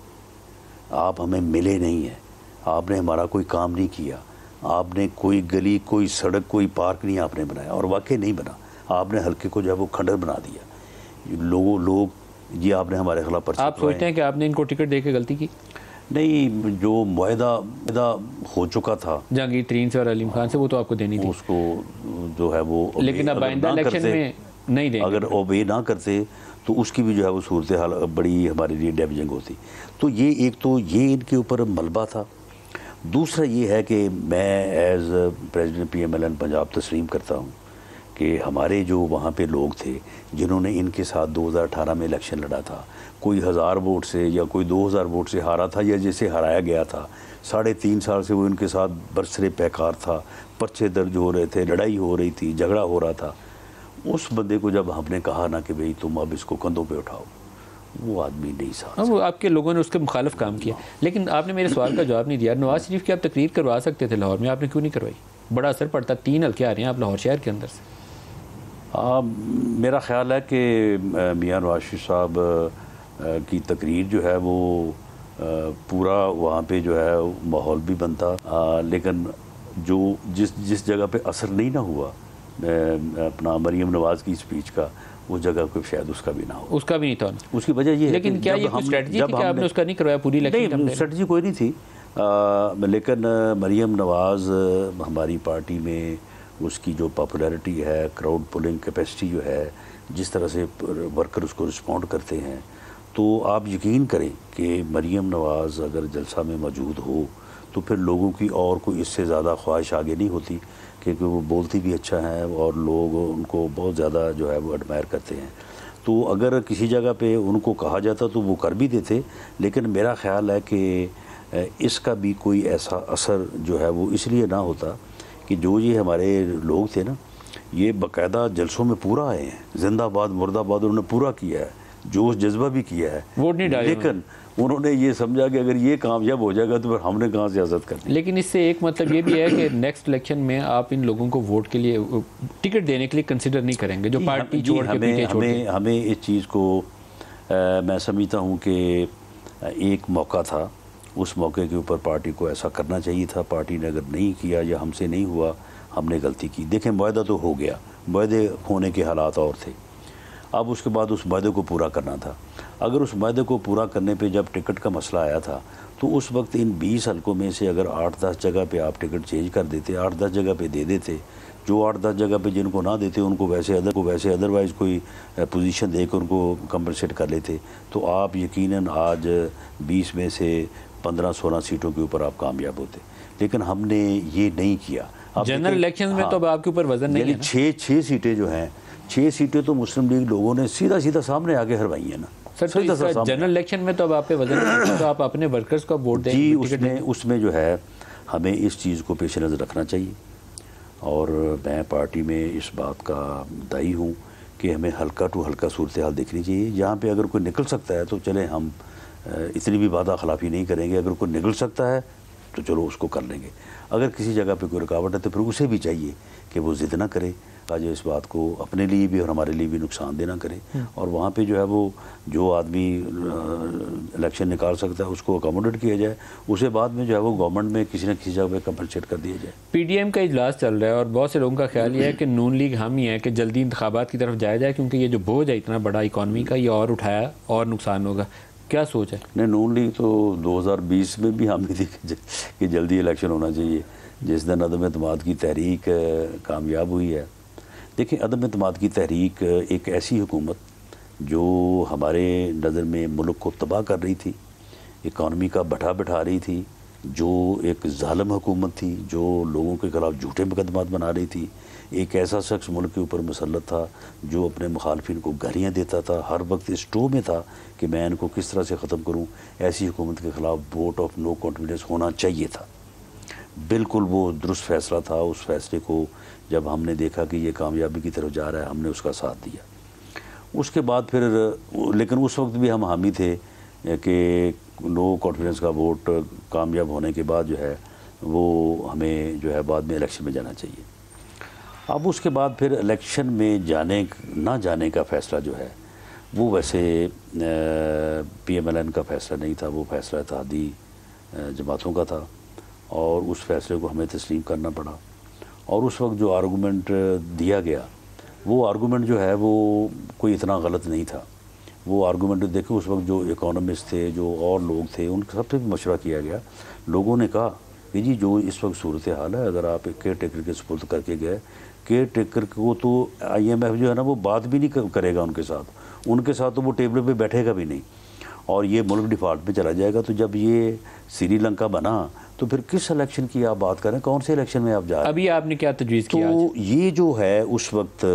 आप हमें मिले नहीं हैं, आपने हमारा कोई काम नहीं किया, आपने कोई गली, कोई सड़क, कोई पार्क नहीं आपने बनाया, और वाकई नहीं बना, आपने हल्के को जो है वो खंडर बना दिया। लोग ये आपने हमारे खिलाफ पर्चे। आप सोचते हैं कि आपने इनको टिकट दे के गलती की? नहीं, जो मुआहदा हो चुका था जहांगीर तरीन से और अलीम खान से, वो तो आपको देनी थी, उसको जो है वो, लेकिन अब आइंदा इलेक्शन में नहीं देंगे। अगर ओबे ना करते तो उसकी भी जो है वो सूरत हाल बड़ी हमारे लिए डैमेजिंग होती। तो ये एक तो ये इनके ऊपर मलबा था। दूसरा ये है कि मैं एज़ प्रेसिडेंट PMLN पंजाब तस्लीम करता हूँ कि हमारे जो वहाँ पे लोग थे जिन्होंने इनके साथ 2018 में इलेक्शन लड़ा था, कोई 1000 वोट से या कोई 2000 वोट से हारा था, या जैसे हराया गया था, 3.5 साल से वो इनके साथ बरसरे पैकार था, पर्चे दर्ज हो रहे थे, लड़ाई हो रही थी, झगड़ा हो रहा था। उस बंदे को जब हमने कहा ना कि भाई तुम अब इसको कंधों पे उठाओ, वो आदमी नहीं साथ। वो आपके लोगों ने उसके मुखालिफ काम किया। लेकिन आपने मेरे सवाल का जवाब नहीं दिया। नवाज शरीफ की आप तकरीर करवा सकते थे लाहौर में, आपने क्यों नहीं करवाई? बड़ा असर पड़ता, 3 हल्के आ रहे हैं आप लाहौर शहर के अंदर से। मेरा ख्याल है कि मियां नवाज शरीफ साहब की तकरीर जो है वो पूरा वहाँ पे जो है माहौल भी बनता, लेकिन जो जिस जगह पे असर नहीं ना हुआ अपना मरीम नवाज़ की स्पीच का, उस जगह को शायद उसका भी ना हो। उसका भी नहीं था। उसकी वजह ये है, लेकिन क्या ये स्ट्रेटजी थी कि आपने उसका नहीं करवाया पूरी इलेक्शन? नहीं, स्ट्रेटजी कोई नहीं थी, लेकिन मरीम नवाज़ हमारी पार्टी में उसकी जो पॉपुलैरिटी है, क्राउड पुलिंग कैपेसिटी जो है, जिस तरह से वर्कर उसको रिस्पॉन्ड करते हैं, तो आप यकीन करें कि मरीम नवाज़ अगर जलसा में मौजूद हो तो फिर लोगों की और कोई इससे ज़्यादा ख्वाहिश आगे नहीं होती, क्योंकि वो बोलती भी अच्छा है और लोग उनको बहुत ज़्यादा जो है वो एडमायर करते हैं। तो अगर किसी जगह पे उनको कहा जाता तो वो कर भी देते, लेकिन मेरा ख़्याल है कि इसका भी कोई ऐसा असर जो है वो इसलिए ना होता कि जो ये हमारे लोग थे ना, ये बाकायदा जलसों में पूरा आए हैं, जिंदाबाद मुर्दाबाद उन्होंने पूरा किया है, जोश जज्बा भी किया है, वोट नहीं डाले, लेकिन उन्होंने ये समझा कि अगर ये कामयाब हो जाएगा तो फिर हमने कहाँ से आज़ाद करनी। लेकिन इससे एक मतलब ये भी है कि नेक्स्ट इलेक्शन में आप इन लोगों को वोट के लिए, टिकट देने के लिए कंसिडर नहीं करेंगे, जो पार्टी छोड़ के हमें इस चीज़ को मैं समझता हूँ कि एक मौका था उस मौके के ऊपर पार्टी को ऐसा करना चाहिए था। पार्टी ने अगर नहीं किया या हमसे नहीं हुआ, हमने गलती की। देखें, मुआहदा तो हो गया, मुआहदे होने के हालात और थे। अब उसके बाद उस मुआहदे को पूरा करना था। अगर उस मुआहदे को पूरा करने पे जब टिकट का मसला आया था, तो उस वक्त इन 20 हलकों में से अगर 8-10 जगह पे आप टिकट चेंज कर देते, 8-10 जगह पे दे देते, जो 8-10 जगह पे जिनको ना देते उनको वैसे अदरवाइज़ कोई पोजीशन देकर उनको कंपनसेट कर लेते, तो आप यकीनन आज 20 में से 15-16 सीटों के ऊपर आप कामयाब होते। लेकिन हमने ये नहीं किया। जनरल इलेक्शन में तो अब आपके ऊपर वजन नहीं है ना? 6 सीटें जो हैं, 6 सीटें तो मुस्लिम लीग लोगों ने सीधा सामने आगे हरवाई है ना सर। तो जनरल इलेक्शन में तो अब आप पे वजन नहीं है, तो आप अपने वर्कर्स को वोट दें जी। उसमें जो है हमें इस चीज़ को पेश नज़र रखना चाहिए, और मैं पार्टी में इस बात का दाई हूँ कि हमें हल्का टू हल्का सूरत हाल देखनी चाहिए। यहाँ पे अगर कोई निकल सकता है तो चले, हम इतनी भी वादा खिलाफी नहीं करेंगे। अगर कोई निकल सकता है तो चलो उसको कर लेंगे। अगर किसी जगह पे कोई रुकावट है तो फिर उसे भी चाहिए कि वो ज़िद ना करे, आज इस बात को अपने लिए भी और हमारे लिए भी नुकसान देना करे। और वहाँ पे जो है वो जो आदमी इलेक्शन निकाल सकता है उसको अकोमोडेट किया जाए, उसे बाद में जो है वो गवर्नमेंट में किसी न किसी जगह पे कंपनसेट कर दिया जाए। पीडीएम का इजलास चल रहा है और बहुत से लोगों का ख्याल ये है कि नून लीग हामी है कि जल्दी इंतखाबात की तरफ जाया जाए, क्योंकि ये जो बोझ है इतना बड़ा इकॉनमी का, ये और उठाया और नुकसान होगा। क्या सोच है? नहीं, नून लीग तो 2020 में भी हमने देखा कि जल्दी इलेक्शन होना चाहिए। जिस दिन अदम एतमाद की तहरीक कामयाब हुई है, देखिए अदम एतमाद की तहरीक एक ऐसी हुकूमत जो हमारे नज़र में मुल्क को तबाह कर रही थी, इकॉनमी का बिठा रही थी, जो एक ज़ालिम हुकूमत थी, जो लोगों के खिलाफ झूठे मुकदमात बना रही थी। एक ऐसा शख्स मुल्क के ऊपर मुसल्लत था जो अपने मुखालफिन को गालियाँ देता था, हर वक्त इस टो में था कि मैं इनको किस तरह से ख़त्म करूँ। ऐसी हुकूमत के ख़िलाफ़ वोट ऑफ नो कॉन्फिडेंस होना चाहिए था। बिल्कुल वो दुरुस्त फ़ैसला था। उस फैसले को जब हमने देखा कि ये कामयाबी की तरफ जा रहा है, हमने उसका साथ दिया। उसके बाद फिर, लेकिन उस वक्त भी हम हामी थे कि नो कॉन्फिडेंस का वोट कामयाब होने के बाद जो है वो हमें जो है बाद में इलेक्शन में जाना चाहिए। अब उसके बाद फिर इलेक्शन में ना जाने का फ़ैसला जो है वो वैसे PMLN का फ़ैसला नहीं था, वो फ़ैसला इत्तेहादी जमातों का था, और उस फैसले को हमें तस्लीम करना पड़ा। और उस वक्त जो आर्गूमेंट दिया गया, वो आर्गूमेंट जो है वो कोई इतना गलत नहीं था। वो आर्गूमेंट देखें, उस वक्त जो इकोनॉमिस्ट थे, जो और लोग थे, उन सबसे भी मशवरा किया गया। लोगों ने कहा कि जी जो इस वक्त सूरत हाल है, अगर आप केयर टेकर के सुपुर्द करके गए, केयर टेकर को तो IMF जो है ना वो बात भी नहीं करेगा उनके साथ तो वो टेबल पे बैठेगा भी नहीं, और ये मुल्क डिफ़ॉल्ट में चला जाएगा। तो जब ये श्रीलंका बना तो फिर किस इलेक्शन की आप बात करें, कौन से इलेक्शन में आप जा रहे हैं? अभी आपने क्या तजवीज़ किया? तो ये जो है उस वक्त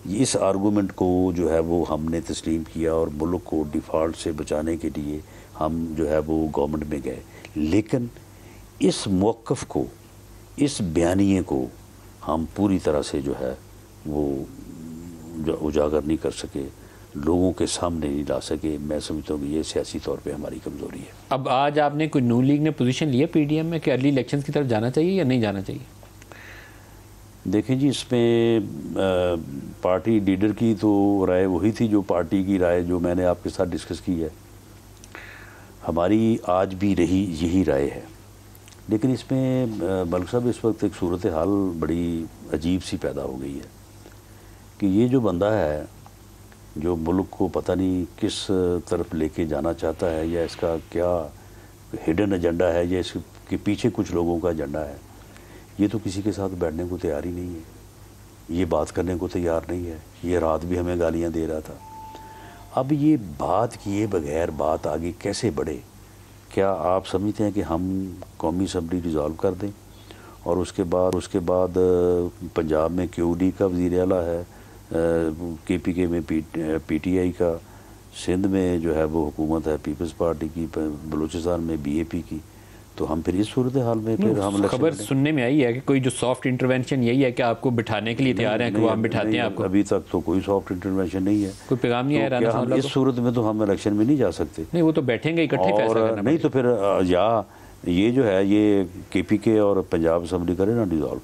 इस आर्गूमेंट को जो है वो हमने तस्लीम किया, और मुल्क को डिफ़ॉल्ट से बचाने के लिए हम जो है वो गवर्नमेंट में गए। लेकिन इस मौक़िफ़ को, इस बयानिए को हम पूरी तरह से जो है वो उजागर नहीं कर सके, लोगों के सामने नहीं ला सके। मैं समझता हूँ कि ये सियासी तौर पे हमारी कमज़ोरी है। अब आज आपने कोई नून लीग ने पोजीशन ली है PDM में कि अर्ली इलेक्शंस की तरफ जाना चाहिए या नहीं जाना चाहिए? देखें जी, इसमें पार्टी लीडर की तो राय वही थी जो पार्टी की राय जो मैंने आपके साथ डिस्कस की है, हमारी आज भी रही यही राय है। लेकिन इसमें मलिक साहब इस वक्त एक सूरत हाल बड़ी अजीब सी पैदा हो गई है कि ये जो बंदा है जो मुल्क को पता नहीं किस तरफ लेके जाना चाहता है, या इसका क्या हिडन एजेंडा है, या इसके पीछे कुछ लोगों का एजेंडा है, ये तो किसी के साथ बैठने को तैयार ही नहीं है, ये बात करने को तैयार नहीं है। ये रात भी हमें गालियां दे रहा था। अब ये बात किए बगैर बात आगे कैसे बढ़े? क्या आप समझते हैं कि हम कौमी असम्बली डिज़ोल्व कर दें और उसके बाद पंजाब में QD का वज़ीर आला है, KPK में PTI का, सिंध में जो है वो हुकूमत है पीपल्स पार्टी की, बलूचिस्तान में BAP की, तो हम फिर इस सूरत हाल में फिर हम खबर सुनने में आई है कि कोई जो सॉफ्ट इंटरवेंशन यही है कि आपको बिठाने के लिए तैयार हैं कि वो हम बिठाते हैं आपको? अभी तक तो कोई सॉफ्ट इंटरवेंशन नहीं है, कोई पैगाम नहीं आया राना साहब? इस सूरत में तो हम इलेक्शन में नहीं जा सकते। नहीं, वो तो बैठेंगे इकट्ठे फैसला करना नहीं तो फिर या ये जो है ये KPK और पंजाब असम्बली करे ना डिज़ोल्व।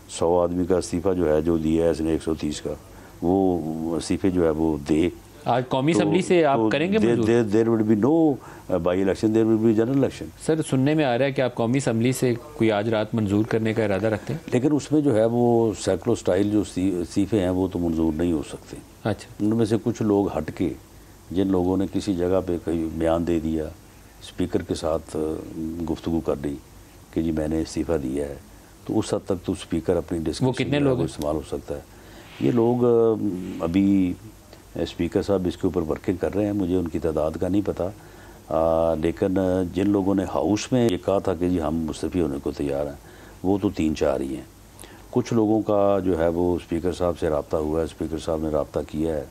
100 आदमी का इस्तीफ़ा जो है जो दिया है इसने 130 का, वो इस्तीफ़े जो है वो दे आज कौमी असम्बली से आप करेंगे मंजूर? There will be no by election, there will be general election. Sir सुनने में आ रहा है कि आप कौमी असम्बली से कोई आज रात मंजूर करने का इरादा रखते हैं। लेकिन उसमें जो है वो सैकड़ों स्टाइल जो इस्तीफे हैं वो तो मंजूर नहीं हो सकते। अच्छा, उनमें से कुछ लोग हट के, जिन लोगों ने किसी जगह पे कहीं बयान दे दिया, स्पीकर के साथ गुफ्तगू कर दी कि जी मैंने इस्तीफ़ा दिया है, तो उस हद तक तो स्पीकर अपनी वो कितने लोग इस्तेमाल हो सकता है। ये लोग अभी स्पीकर साहब इसके ऊपर वर्किंग कर रहे हैं, मुझे उनकी तादाद का नहीं पता, लेकिन जिन लोगों ने हाउस में ये कहा था कि जी हम मुस्तफ़ी होने को तैयार हैं, वो तो 3-4 ही हैं। कुछ लोगों का जो है वो स्पीकर साहब से रब्ता हुआ है, स्पीकर साहब ने रब्ता किया है,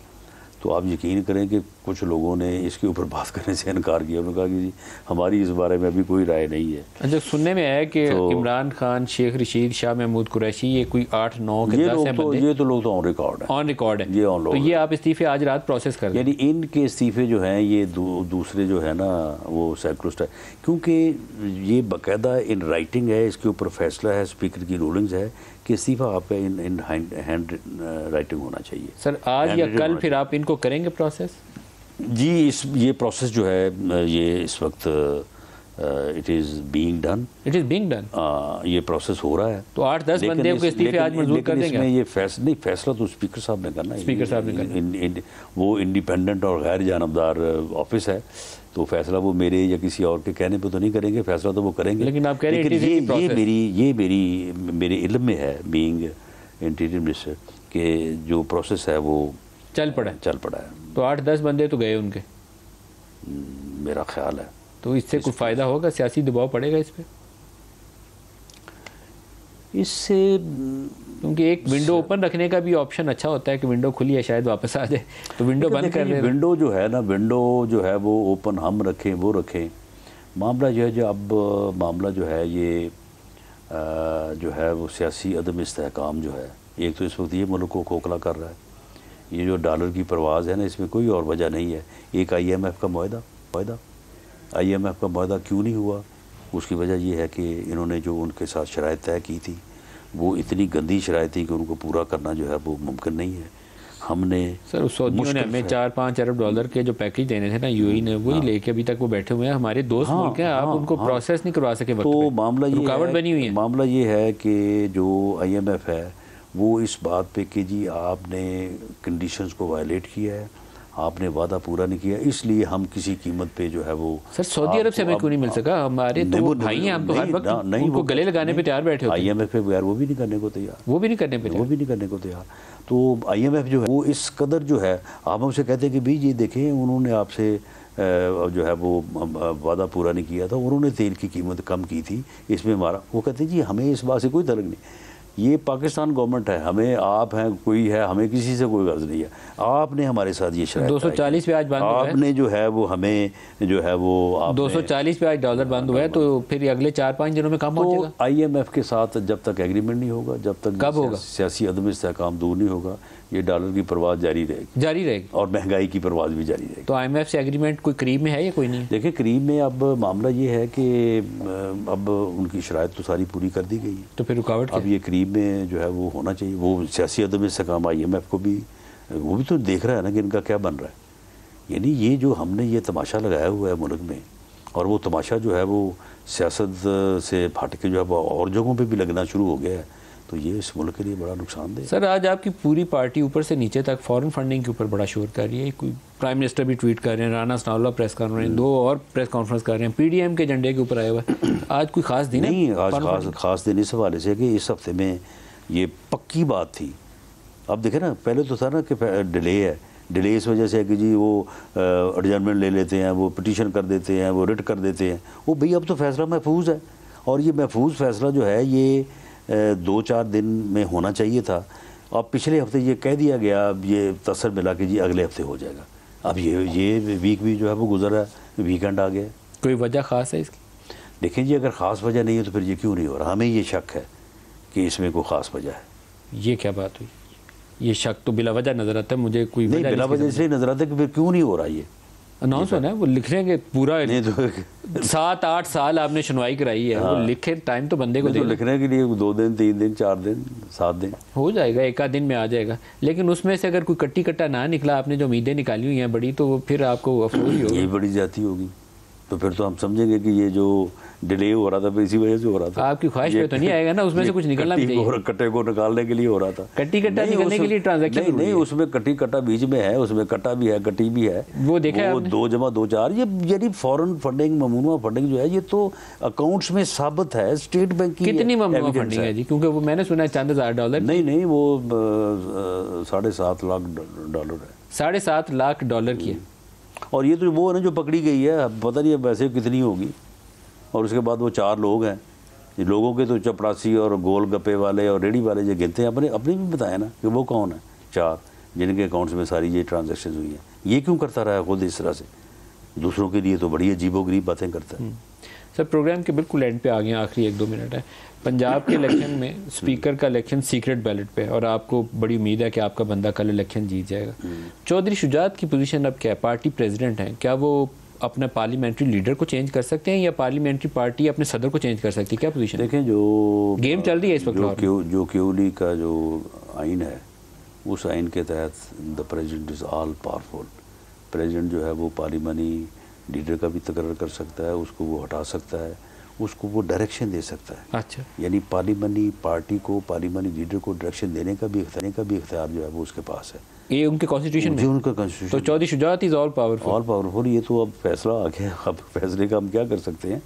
तो आप यकीन करें कि कुछ लोगों ने इसके ऊपर बात करने से इनकार किया। उन्होंने कहा कि जी हमारी इस बारे में अभी कोई राय नहीं है। अच्छा, सुनने में आया कि इमरान खान, शेख रशीद, शाह महमूद कुरैशी, ये कोई 8-9 के 10 हैं बंदे, ये तो लोग तो ऑन रिकॉर्ड है, ऑन रिकॉर्ड है। ये ऑन लोग, तो ये आप इस्तीफे आज रात प्रोसेस कर दें? यानी इनके इस्तीफे जो हैं ये दूसरे जो है ना वो सैकड़ों, क्योंकि ये बाकायदा इन राइटिंग है, इसके ऊपर फैसला है, स्पीकर की रूलिंग्स है कि इस्तीफा आपका इन हैंड राइटिंग होना चाहिए। सर आज या कल फिर आप इनको करेंगे प्रोसेस? जी ये प्रोसेस जो है ये इस वक्त इट इज़ बीइंग डन, ये प्रोसेस हो रहा है। तो 8-10 बंदे को इस्तीफे आज मंजूर कर देंगे? इसमें ये फैसला तो स्पीकर साहब ने करना है। स्पीकर साहब ने करना, वो इंडिपेंडेंट और गैर जानबदार ऑफिस है, तो फैसला वो मेरे या किसी और के कहने पे तो नहीं करेंगे, फैसला तो वो करेंगे। लेकिन आप कह रहे हैं मेरे इल्म में है, बीइंग इंटीरियर मिनिस्टर, कि जो प्रोसेस है वो चल पड़ा है। तो 8-10 बंदे तो गए उनके, मेरा ख्याल है। तो इससे कोई फ़ायदा होगा, सियासी दबाव पड़ेगा इस पर? इससे क्योंकि एक विंडो ओपन रखने का भी ऑप्शन अच्छा होता है कि विंडो खुली है शायद वापस आ जाए, तो विंडो बंद कर दें। विंडो जो है ना, विंडो जो है वो ओपन हम रखें, वो रखें। मामला जो है, जो अब मामला जो है ये जो है वो सियासी अदम इस्तेहकाम जो है, एक तो इस वक्त ये मुल्क को खोखला कर रहा है। ये जो डॉलर की परवाज़ है ना, इसमें कोई और वजह नहीं है। एक IMF का मुआहदा IMF का मुआहदा क्यों नहीं हुआ? उसकी वजह यह है कि इन्होंने जो उनके साथ शराइत तय की थी वो इतनी गंदी शराइत थी कि उनको पूरा करना जो है वो मुमकिन नहीं है। हमने सर उस सऊदियों ने हमें 4-5 अरब डॉलर के जो पैकेज देने थे ना, UAE ने वही लेके अभी तक वो बैठे हुए हैं। हमारे दोस्त मुल्क हैं, आप उनको प्रोसेस नहीं करवा सके वक्त तो पे। मामला ये रुकावट बनी हुई है। मामला ये है कि जो IMF है वो इस बात पे कि जी आपने कंडीशंस को वायलेट किया है, आपने वादा पूरा नहीं किया, इसलिए हम किसी कीमत पे जो है वो। सर सऊदी अरब से हमें क्यों नहीं मिल सका? हमारे तो वो भाई हैं, हम तो हर वक्त उनको गले लगाने पे तैयार बैठे होते हैं। IMF पे बगैर वो भी नहीं करने को तैयार, तो IMF जो है वो इस कदर जो है, आप हमसे कहते हैं कि भाई ये देखें उन्होंने आपसे जो है वो वादा पूरा नहीं किया था, उन्होंने तेल की कीमत कम की थी, इसमें हमारा, वो कहते हैं जी हमें इस बात से कोई तलक नहीं, ये पाकिस्तान गवर्नमेंट है, हमें आप हैं, कोई है, हमें किसी से कोई गर्ज नहीं है। आपने हमारे साथ ये शराइत 240 पे आज बंद हुआ है, आपने जो है वो हमें जो है वो 240 पे आज डॉलर बंद हुआ है, तो फिर अगले 4-5 दिनों में कम पहुंचेगा। IMF के साथ जब तक एग्रीमेंट नहीं होगा, जब तक कब होगा सियासी अदम इस्तेहकाम दूर नहीं होगा, ये डॉलर की परवाज़ जारी रहेगी और महंगाई की परवाज़ भी जारी रहेगी। तो IMF से एग्रीमेंट कोई करीब में है या कोई नहीं? देखिए करीब में अब मामला ये है कि अब उनकी शराइत तो सारी पूरी कर दी गई है, तो फिर रुकावट अब ये करीब में जो है वो होना चाहिए। वो सियासी अदम इस्तेहकाम IMF को भी, वो भी तो देख रहा है ना कि इनका क्या बन रहा है। यानी ये जो हमने ये तमाशा लगाया हुआ है मुल्क में, और वो तमाशा जो है वो सियासत से फाट के जो है वो और जगहों पे भी लगना शुरू हो गया है, तो ये इस मुल्क के लिए बड़ा नुकसानदेह। सर आज आपकी पूरी पार्टी ऊपर से नीचे तक फॉरेन फंडिंग के ऊपर बड़ा शोर कर रही है। कोई प्राइम मिनिस्टर भी ट्वीट कर रहे हैं, राना सनाउल्लाह प्रेस कर रहे हैं, 2 और प्रेस कॉन्फ्रेंस कर रहे हैं, PDM के झंडे के ऊपर आया हुआ है। आज कोई खास दिन नहीं, आज खास दिन इस हवाले से कि इस हफ्ते में ये पक्की बात थी। अब देखें ना, पहले तो था ना कि डिले है, डिले इस वजह से है कि जी वो एडजर्नमेंट ले लेते हैं, वो पिटीशन कर देते हैं, वो रिट कर देते हैं। वो भाई अब तो फैसला महफूज है, और ये महफूज फैसला जो है ये 2-4 दिन में होना चाहिए था। अब पिछले हफ्ते ये कह दिया गया, ये तसर मिला कि जी अगले हफ्ते हो जाएगा। अब ये वीक भी जो है वो गुजर रहा है, वीकेंड आ गया। कोई वजह ख़ास है इसकी? देखें जी, अगर ख़ास वजह नहीं है तो फिर ये क्यों नहीं हो रहा? हमें ये शक है कि इसमें कोई ख़ास वजह है। ये क्या बात हुई? ये शक तो बिला वजह नज़र आता है मुझे। कोई नहीं, बिला वजह इसलिए नज़र आता है कि फिर क्यों नहीं हो रहा ये। अनाउंस होना है, वो लिख लेंगे पूरा। नहीं तो 7-8 साल आपने सुनवाई कराई है, वो लिखे टाइम तो बंदे को तो लिखने के लिए 2 दिन 3 दिन 4 दिन 7 दिन हो जाएगा, 1 आध दिन में आ जाएगा। लेकिन उसमें से अगर कोई कट्टी कट्टा ना निकला, आपने जो उम्मीदें निकाली हुई हैं बड़ी, तो फिर आपको अफसोस ही होगा। यही बड़ी जाती होगी, तो फिर तो हम समझेंगे कि ये जो डिले हो रहा था फिर इसी वजह से हो रहा था। आपकी ख्वाहिश पे तो नहीं आएगा ना, उसमें से कुछ निकलना भी चाहिए। कट्टे को निकालने के लिए हो रहा था, कट्टी कट्टा निकलने के लिए ट्रांजैक्शन नहीं, उसमें कट्टी कट्टा बीच में है, उसमें कट्टा भी है कट्टी भी है, वो देखा वो 2 जमा 2 4 ये यानी फॉरेन फंडिंग ममनूआ फंडिंग जो है ये तो अकाउंट्स में साबित है, स्टेट बैंक की कितनी ममनूआ फंडिंग है जी? क्योंकि वो मैंने सुना है चंद हज़ार डॉलर। नहीं वो $7.5 लाख है। $7.5 लाख की है। और ये तो वो है ना जो पकड़ी गई है, पता नहीं अब वैसे कितनी होगी। और उसके बाद वो 4 लोग हैं, ये लोगों के तो चपरासी और गोल गप्पे वाले और रेडी वाले जो गिनते हैं, अपने भी बताया ना कि वो कौन है 4 जिनके अकाउंट्स में सारी ये ट्रांजैक्शन हुई हैं। ये क्यों करता रहा है खुद इस तरह से? दूसरों के लिए तो बड़ी अजीबोगरीब बातें करता है। सर प्रोग्राम के बिल्कुल एंड पे आ गए, आखिरी 1-2 मिनट है। पंजाब के इलेक्शन में स्पीकर का इलेक्शन सीक्रेट बैलेट पे, और आपको बड़ी उम्मीद है कि आपका बंदा कल इलेक्शन जीत जाएगा। चौधरी शुजात की पोजीशन अब क्या है? पार्टी प्रेसिडेंट हैं, क्या वो अपना पार्लियामेंट्री लीडर को चेंज कर सकते हैं या पार्लियामेंट्री पार्टी अपने सदर को चेंज कर सकती है? क्या पोजीशन? देखें, जो गेम चल रही है इस वक्त, जो क्यूली का जो आइन है, उस आइन के तहत the president is all powerful. President जो है वो पार्लियामानी लीडर का भी तकर्र कर सकता है, उसको वो हटा सकता है, उसको वो डायरेक्शन दे सकता है। अच्छा, यानी पार्लियामानी पार्टी को, पार्लियामानी लीडर को डायरेक्शन देने का भी इख्तियार जो है वो उसके पास है। ये उनके कॉन्स्टिट्यूशन में, उनका कॉन्स्टिट्यूशन। तो Chaudhry Shujaat is all powerful. ये तो अब फैसला आ गया, अब फैसले का हम क्या कर सकते हैं।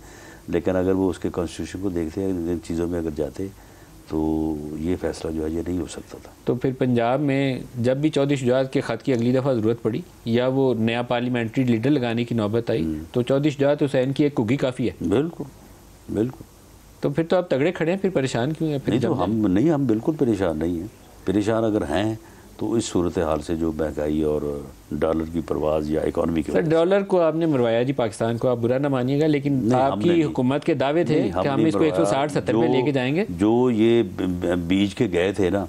लेकिन अगर वो उसके कॉन्स्टिट्यूशन को देखते हैं, इन चीज़ों में अगर जाते तो ये फैसला जो है ये नहीं हो सकता था। तो फिर पंजाब में जब भी चौधरी शुजात के ख़त की अगली दफ़ा ज़रूरत पड़ी या वो नया पार्लियामेंट्री लीडर लगाने की नौबत आई, तो चौधरी शुजात हुसैन की एक कुगी काफ़ी है। बिल्कुल बिल्कुल। तो फिर तो आप तगड़े खड़े हैं, फिर परेशान क्यों हैं? फिर नहीं तो हम बिल्कुल परेशान नहीं हैं। परेशान अगर हैं तो इस सूरत हाल से जो महंगाई और डॉलर की परवाज़ या इकॉनमी की, सर डॉलर को आपने मरवाया जी पाकिस्तान को, आप बुरा ना मानिएगा, लेकिन आपकी हुकूमत के दावे थे कि हम इसको 160-70 पे लेके जाएंगे। जो ये बीज के गए थे ना,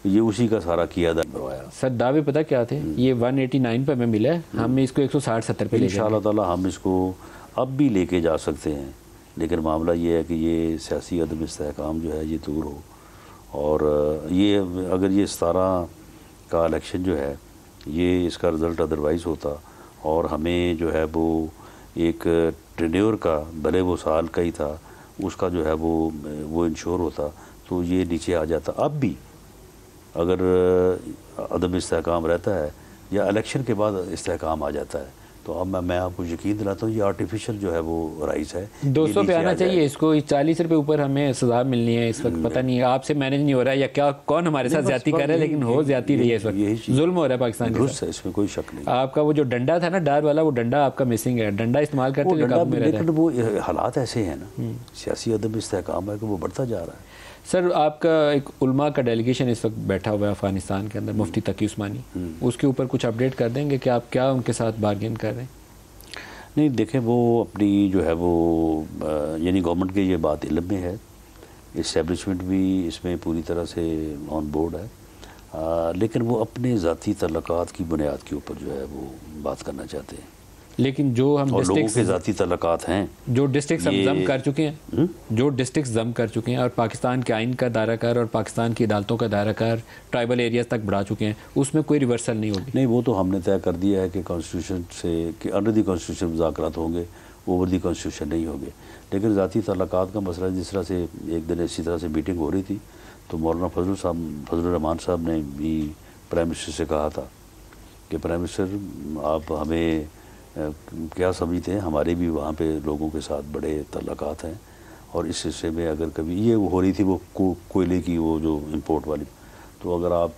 ये उसी का सारा किया था मरवाया। सर दावे पता क्या थे? ये 189 पे हमें मिला है, हम इसको 160-70 पे ले जाएंगे। इंशाअल्लाह ताला हम इसको अब भी लेके जा सकते हैं। लेकिन मामला ये है कि ये सियासी अदम इस्तेहकाम जो है ये दूर हो, और ये अगर ये 17 का इलेक्शन जो है ये इसका रिज़ल्ट अदरवाइज़ होता और हमें जो है वो एक टेन्योर का, भले वो साल का ही था, उसका जो है वो इंश्योर होता तो ये नीचे आ जाता। अब भी अगर अदम इस्तेहकाम रहता है या इलेक्शन के बाद इस्तेहकाम आ जाता है तो अब मैं आपको यकीन दिलाता हूँ ये आर्टिफिशियल जो है वो राइस है। 200 पे आना चाहिए इसको, 40 रुपये ऊपर हमें सजा मिलनी है इस वक्त। पता नहीं आपसे मैनेज नहीं हो रहा है या क्या, कौन हमारे साथ ज्यादती कर रहा है, लेकिन हो ज्यादती रही है इस वक्त, जुल्म हो रहा है पाकिस्तान के साथ। इसमें कोई शक नहीं। आपका वो जो डंडा था ना डार वाला, वो डंडा आपका मिसिंग है। डंडा इस्तेमाल करते हुए, लेकिन वो हालात ऐसे हैं ना, सियासी अदम इस्तेहकाम है कि वो बढ़ता जा रहा है। सर आपका एक उलमा का डेलीगेशन इस वक्त बैठा हुआ है अफगानिस्तान के अंदर, मुफ्ती तकी उस्मानी, उसके ऊपर कुछ अपडेट कर देंगे कि आप क्या उनके साथ बार्गेन कर रहे हैं? नहीं देखें, वो अपनी जो है वो यानी गवर्नमेंट के ये बात इल्म में है, इस्टेब्लिशमेंट भी इसमें पूरी तरह से ऑन बोर्ड है, लेकिन वो अपने ज़ाती तल्लुकात की बुनियाद के ऊपर जो है वो बात करना चाहते हैं। लेकिन जो हम और लोगों के ज़ाती तल्लुकात हैं, जो डिस्ट्रिक्ट जम कर चुके हैं, जो डिस्ट्रिक्ट जम कर चुके हैं और पाकिस्तान के आइन का दायरा कर और पाकिस्तान की अदालतों का दायरा कर ट्राइबल एरियाज तक बढ़ा चुके हैं, उसमें कोई रिवर्सल नहीं होगी। नहीं, वो तो हमने तय कर दिया है कि कॉन्स्टिट्यूशन से कि अंडर दी कॉन्स्टिट्यूशन मुज़ाकरात होंगे, ओवर दी कॉन्स्टिट्यूशन नहीं होंगे। लेकिन ज़ाती तल्लुकात का मसला, जिस तरह से एक दिन इसी तरह से मीटिंग हो रही थी तो मौलाना फजल रहमान साहब ने भी प्राइम मिनिस्टर से कहा था कि प्राइम मिनिस्टर आप हमें क्या समझते हैं, हमारे भी वहाँ पे लोगों के साथ बड़े तल्लुकात हैं और इस हिस्से में अगर कभी ये हो रही थी वो कोयले की वो जो इंपोर्ट वाली, तो अगर आप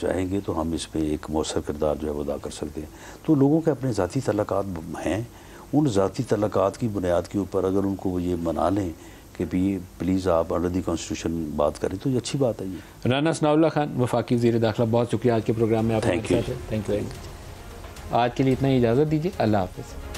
चाहेंगे तो हम इस पर एक मौसर किरदार जो है वो अदा कर सकते हैं। तो लोगों के अपने ज़ाती तल्लुकात हैं, उन ज़ाती तल्लुकात की बुनियाद के ऊपर अगर उनको वो ये मना लें कि भी प्लीज़ आप अंडर दी कॉन्स्टिट्यूशन बात करें तो ये अच्छी बात है। ये राना सनाउल्लाह खान वफाकी वज़ीर दाखिला, बहुत शुक्रिया आज के प्रोग्राम में आप। Thank you. आज के लिए इतना ही इजाज़त दीजिए। अल्लाह हाफ़िज़।